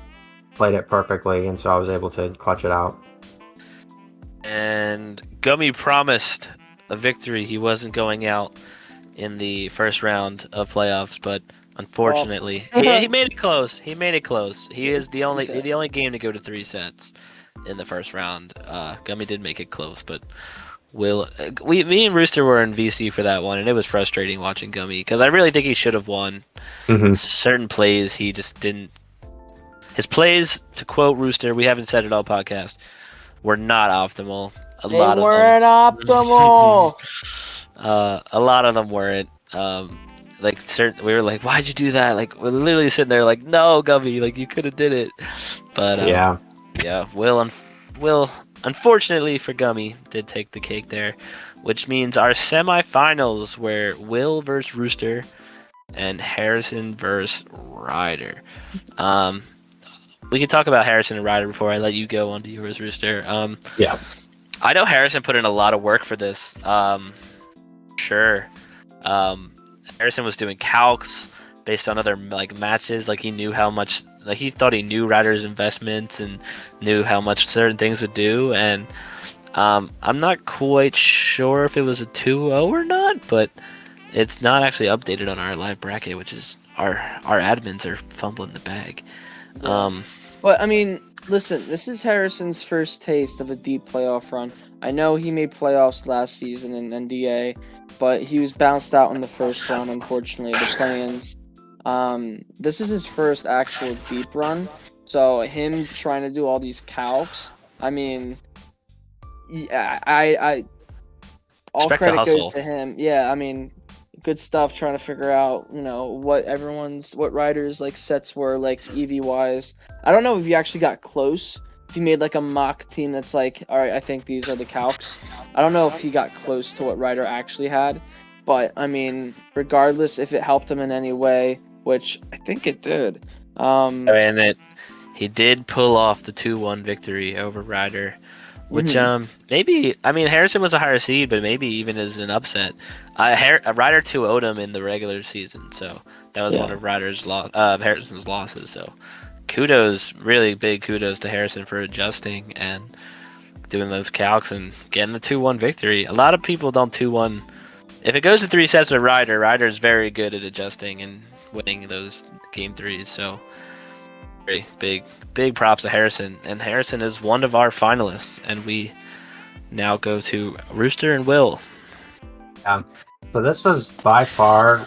played it perfectly, and so I was able to clutch it out. And Gummy promised a victory. He wasn't going out in the first round of playoffs, but unfortunately, he made it close. He is the only game to go to 3 sets in the first round. Gummy did make it close, but me and Rooster were in VC for that one, and it was frustrating watching Gummy because I really think he should have won. Mm-hmm. Certain plays he just didn't. His plays, to quote Rooster, we haven't said it all podcast, were not optimal. They weren't optimal. A lot of them weren't. We were like, why'd you do that? Like, we're literally sitting there like, no, Gummy, like you could have did it. But yeah, Will. Unfortunately for Gummy, did take the cake there, which means our semifinals were Will versus Rooster and Harrison versus Ryder. We can talk about Harrison and Ryder before I let you go on to yours, Rooster. Yeah. I know Harrison put in a lot of work for this. Sure. Harrison was doing calcs based on other matches. Like, he knew how much. Like, he thought he knew Ryder's investments and knew how much certain things would do. And I'm not quite sure if it was a 2-0 or not, but it's not actually updated on our live bracket, which is our admins are fumbling the bag. Yeah. Well, I mean, listen, this is Harrison's first taste of a deep playoff run. I know he made playoffs last season in NDA, but he was bounced out in the first round, unfortunately, of the play-ins. This is his first actual deep run, so him trying to do all these calcs, I mean, yeah, all Respect the credit goes hustle. to him. Yeah, I mean, good stuff trying to figure out, what riders like sets were like EV wise. I don't know if you actually got close. If you made like a mock team that's like, all right, I think these are the calcs. I don't know if he got close to what rider actually had, but I mean, regardless if it helped him in any way, which I think it did. And he did pull off the 2-1 victory over Ryder, which maybe, I mean, Harrison was a higher seed, but maybe even as an upset. Ryder 2-0'd him in the regular season, so that was one of Harrison's losses. So really big kudos to Harrison for adjusting and doing those calcs and getting the 2-1 victory. A lot of people don't 2-1. If it goes to 3 sets with Ryder's very good at adjusting and winning those game 3s. So very big props to Harrison. And Harrison is one of our finalists. And we now go to Rooster and Will. So this was by far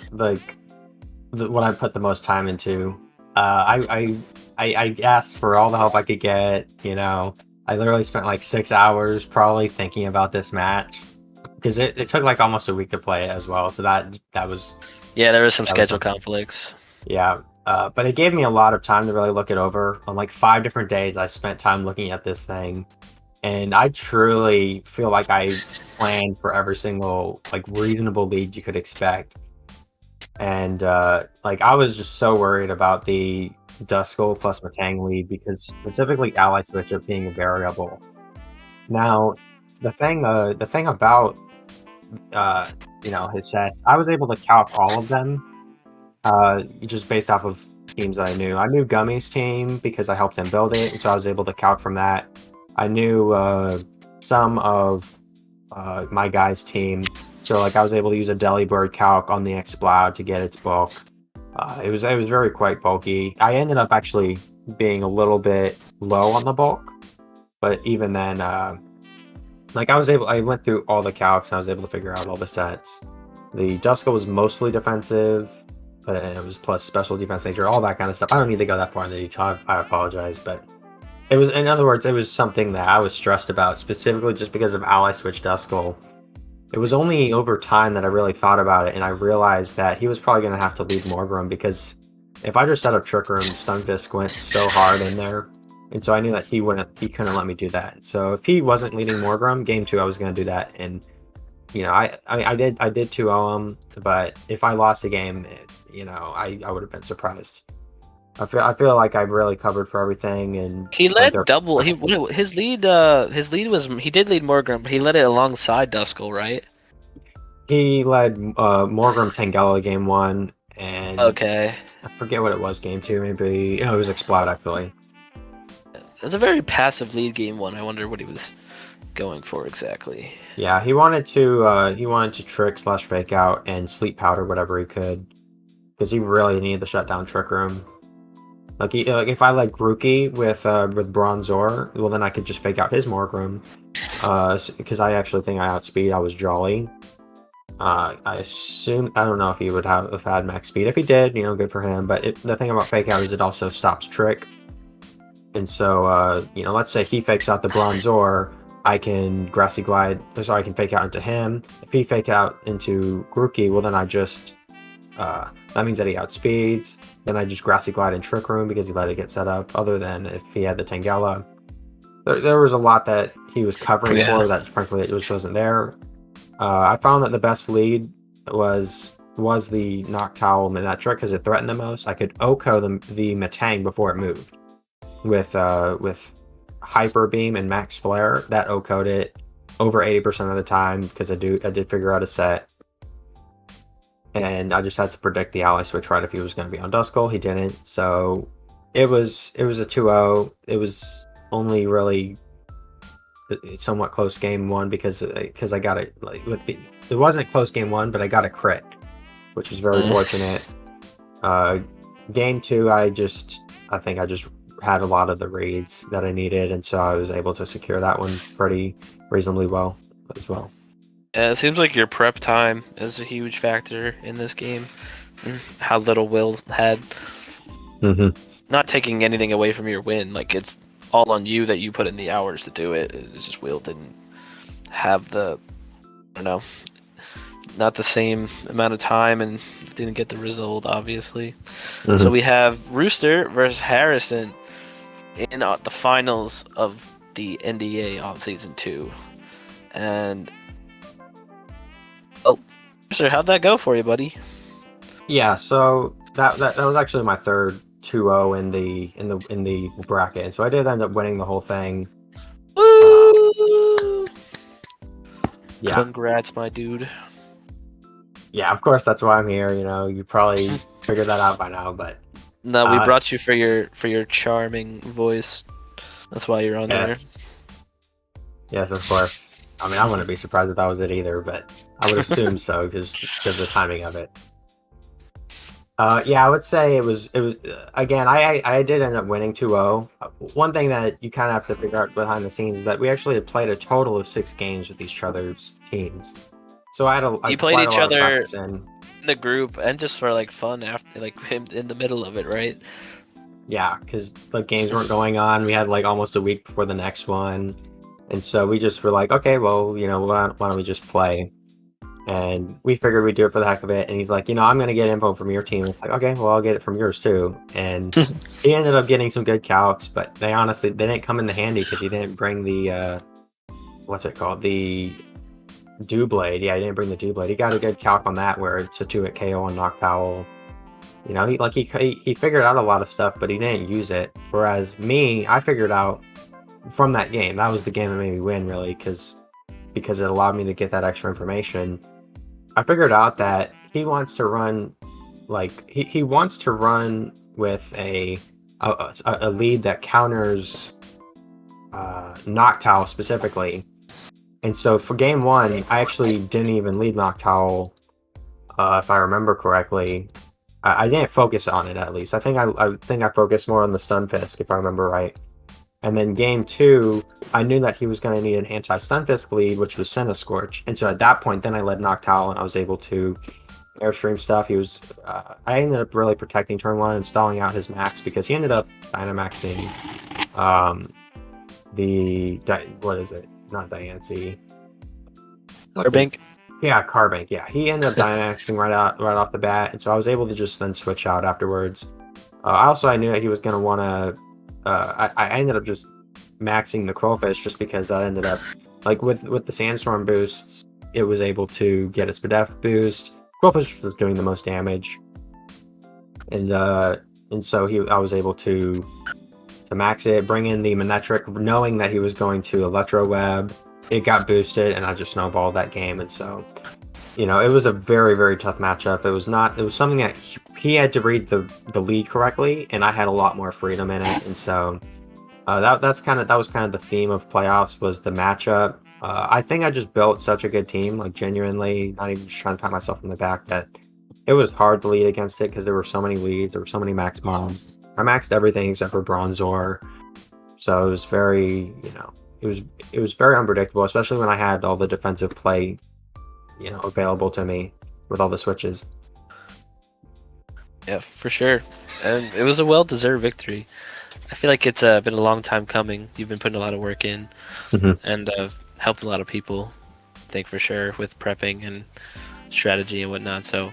what I put the most time into. I asked for all the help I could get. I literally spent like 6 hours probably thinking about this match because it took like almost a week to play it as well. So that was there was some schedule conflicts. Yeah, but it gave me a lot of time to really look it over. On like 5 different days, I spent time looking at this thing, and I truly feel like I planned for every single like reasonable lead you could expect. And I was just so worried about the Duskull plus Matang lead because specifically Ally Switch up being a variable. Now, the thing about his sets, I was able to calc all of them. Just based off of teams that I knew. I knew Gummy's team because I helped him build it, so I was able to calc from that. I knew some of my guy's team, so like I was able to use a Delibird calc on the Exploud to get its bulk. It was very quite bulky. I ended up actually being a little bit low on the bulk, but even then, I went through all the calcs and I was able to figure out all the sets. The Duskull was mostly defensive. And it was plus special defense nature, all that kind of stuff. I don't need to go that far into detail. I apologize, but it was, in other words, it was something that I was stressed about specifically just because of Ally Switch Duskull. It was only over time that I really thought about it, and I realized that he was probably going to have to leave Morgrim because if I just set up Trick Room, Stunfisk went so hard in there, and so I knew that he couldn't let me do that. So if he wasn't leading Morgrim, game 2 I was going to do that, and I did 2-0 him, but if I lost the game, I would have been surprised. I feel like I've really covered for everything, and he led double. His lead was he did lead Morgrim, but he led it alongside Duskull, right? He led Morgrim Tangela game 1, and okay, I forget what it was game 2. Maybe it was Explode actually. It was a very passive lead game 1. I wonder what he was going for exactly. Yeah, he wanted to trick / fake out and sleep powder whatever he could, because he really needed to shut down Trick Room. Like if I let Grookey with Bronzor, well then I could just fake out his Morgrim, because I actually think I outspeed. I was Jolly. I don't know if he would have had max speed. If he did, good for him. But the thing about fake out is it also stops trick. And so let's say he fakes out the Bronzor, I can Grassy Glide, so I can fake out into him. If he fake out into Grookey, well then I just that means that he outspeeds. Then I just Grassy Glide in Trick Room because he let it get set up. Other than if he had the Tangela, there was a lot that he was covering for that frankly it just wasn't there. I found that the best lead was the Noctowl Manectric because it threatened the most. I could OHKO the Matang before it moved with Hyper Beam and Max Flare. That OHKO'd it over 80% of the time because I did figure out a set. And I just had to predict the Ally Switch right if he was going to be on Duskull. He didn't, so it was a 2-0. It was only really somewhat close game 1 because I got it it wasn't close game 1, but I got a crit, which was very fortunate. Game 2, I think I just had a lot of the raids that I needed, and so I was able to secure that one pretty reasonably well as well. It seems like your prep time is a huge factor in this game. How little Will had. Mm-hmm. Not taking anything away from your win. Like, it's all on you that you put in the hours to do it. It's just Will didn't have the, I don't know, not the same amount of time and didn't get the result, obviously. Mm-hmm. So we have Rooster versus Harrison in the finals of the NDA on Season 2. And, oh, Rooster, how'd that go for you, buddy? Yeah, so that was actually my third 2-0 in the bracket, and so I did end up winning the whole thing. Woo! Yeah. Congrats, my dude. Yeah, of course that's why I'm here. You know, you probably figured that out by now, but No, we brought you for your charming voice. That's why you're on there. Yes, of course. I mean, I wouldn't be surprised if that was it either, but I would assume so because of the timing of it. Yeah, I would say it was again. I did end up winning 2-0. One thing that you kind of have to figure out behind the scenes is that we actually had played a total of 6 games with each other's teams. So you played each other in the group and just for like fun after, like in the middle of it, right? Yeah, because the games weren't going on. We had like almost a week before the next one, and so we just were like, okay, well, you know, why don't we just play? And we figured we'd do it for the heck of it. And he's like, you know, I'm going to get info from your team. It's like, okay, well, I'll get it from yours too. And he ended up getting some good calcs, but they didn't come in handy because he didn't bring the, what's it called? The Dew Blade. Yeah, he didn't bring the Dew Blade. He got a good calc on that where it's a 2-hit KO on Noctowl. You know, he figured out a lot of stuff, but he didn't use it. Whereas me, I figured out from that game. That was the game that made me win, really, because it allowed me to get that extra information. I figured out that he wants to run, like he wants to run with a lead that counters Noctowl specifically. And so for game 1, I actually didn't even lead Noctowl, if I remember correctly. I didn't focus on it, at least. I think I focused more on the Stunfisk, if I remember right. And then game 2, I knew that he was going to need an anti-Stunfisk lead, which was Scorch. And so at that point, then I led Noctowl, and I was able to airstream stuff. He was, I ended up really protecting turn 1 and stalling out his max because he ended up Dynamaxing what is it? Not Diancie. Carbank. Yeah, Carbank. Yeah, he ended up Dynamaxing right off the bat, and so I was able to just then switch out afterwards. I knew that he was going to want to. I ended up just maxing the Crowfish just because that ended up, like with the Sandstorm boosts, it was able to get a Spadef boost. Crowfish was doing the most damage, and so I was able to max it, bring in the Manectric, knowing that he was going to Electro Web. It got boosted, and I just snowballed that game, and so, you know, it was a very, very tough matchup. It was something that he had to read the lead correctly, and I had a lot more freedom in it, and so that was kind of the theme of playoffs, was the matchup. I think I just built such a good team, like genuinely, not even just trying to pat myself on the back, that it was hard to lead against it because there were so many leads, there were so many max bombs. I maxed everything except for Bronzor, so it was very, you know, it was very unpredictable, especially when I had all the defensive play, you know, available to me with all the switches. Yeah, for sure. And it was a well-deserved victory. I feel like it's been a long time coming. You've been putting a lot of work in, and helped a lot of people, I think, for sure, with prepping and strategy and whatnot. So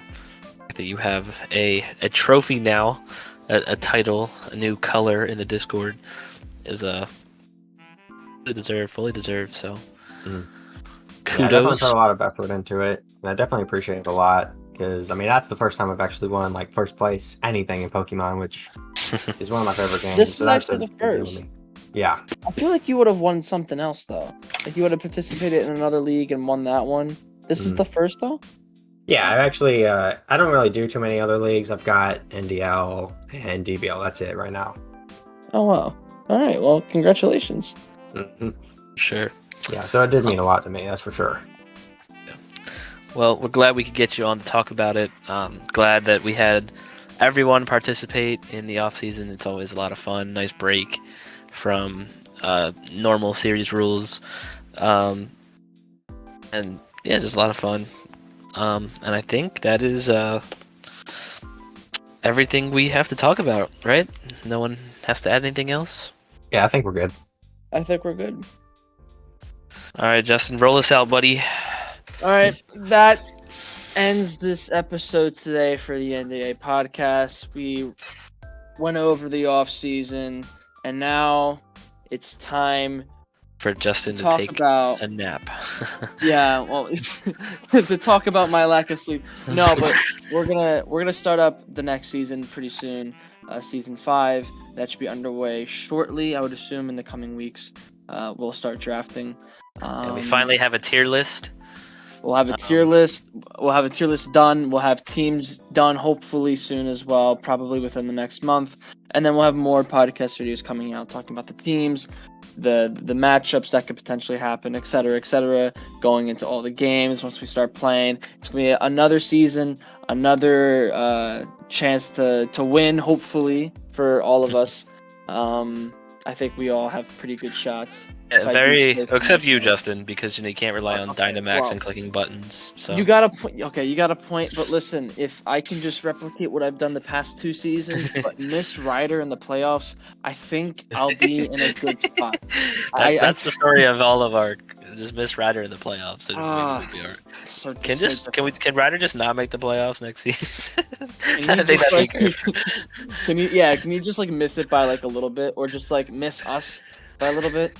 that you have a trophy now, a title, a new color in the Discord is fully deserved. So kudos. Yeah, I definitely put a lot of effort into it, and I definitely appreciate it a lot. Because, I mean, that's the first time I've actually won, like, first place anything in Pokemon, which is one of my favorite games. This is actually the first. Yeah. I feel like you would have won something else, though. Like, you would have participated in another league and won that one. This is the first, though? Yeah, I've actually, I don't really do too many other leagues. I've got NDL and DBL. That's it right now. Oh, wow. All right, well, congratulations. Sure. Yeah, so it did mean a lot to me, that's for sure. Well, we're glad we could get you on to talk about it. Glad that we had everyone participate in the off season. It's always a lot of fun. Nice break from normal series rules, and yeah, just a lot of fun. And I think that is everything we have to talk about, right? No one has to add anything else. Yeah, I think we're good. I think we're good. All right, Justin, roll us out, buddy. All right, that ends this episode today for the NDA podcast. We went over the off season, and now it's time For Justin to talk take about a nap. yeah, well, to talk about my lack of sleep. No, but we're gonna start up the next season pretty soon. Season 5 that should be underway shortly. I would assume in the coming weeks. We'll start drafting. And we finally have a tier list. We'll have a tier list. We'll have a tier list done. We'll have teams done hopefully soon as well, probably within the next month. And then we'll have more podcast videos coming out talking about the teams, the matchups that could potentially happen, et cetera, going into all the games once we start playing. It's going to be another season, another chance to win, hopefully, for all of us. I think we all have pretty good shots. Except you, Justin, because you can't rely on Dynamax and clicking buttons. So you got a point. Okay, you got a point. But listen, if I can just replicate what I've done the past 2 seasons, but miss Ryder in the playoffs, I think I'll be in a good spot. that's the story of all of our. Just miss Ryder in the playoffs, and we'll be all right. Can Ryder just not make the playoffs next season? I think that'd be great. Can you just like miss it by like a little bit, or just like miss us by a little bit?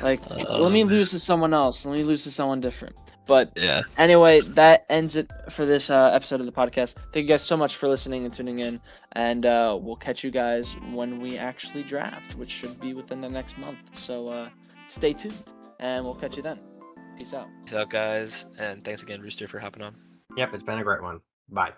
Like, let me lose to someone else. Let me lose to someone different. But yeah. Anyway, that ends it for this episode of the podcast. Thank you guys so much for listening and tuning in. And we'll catch you guys when we actually draft, which should be within the next month. So stay tuned, and we'll catch you then. Peace out. Peace out, guys. And thanks again, Rooster, for hopping on. Yep, it's been a great one. Bye.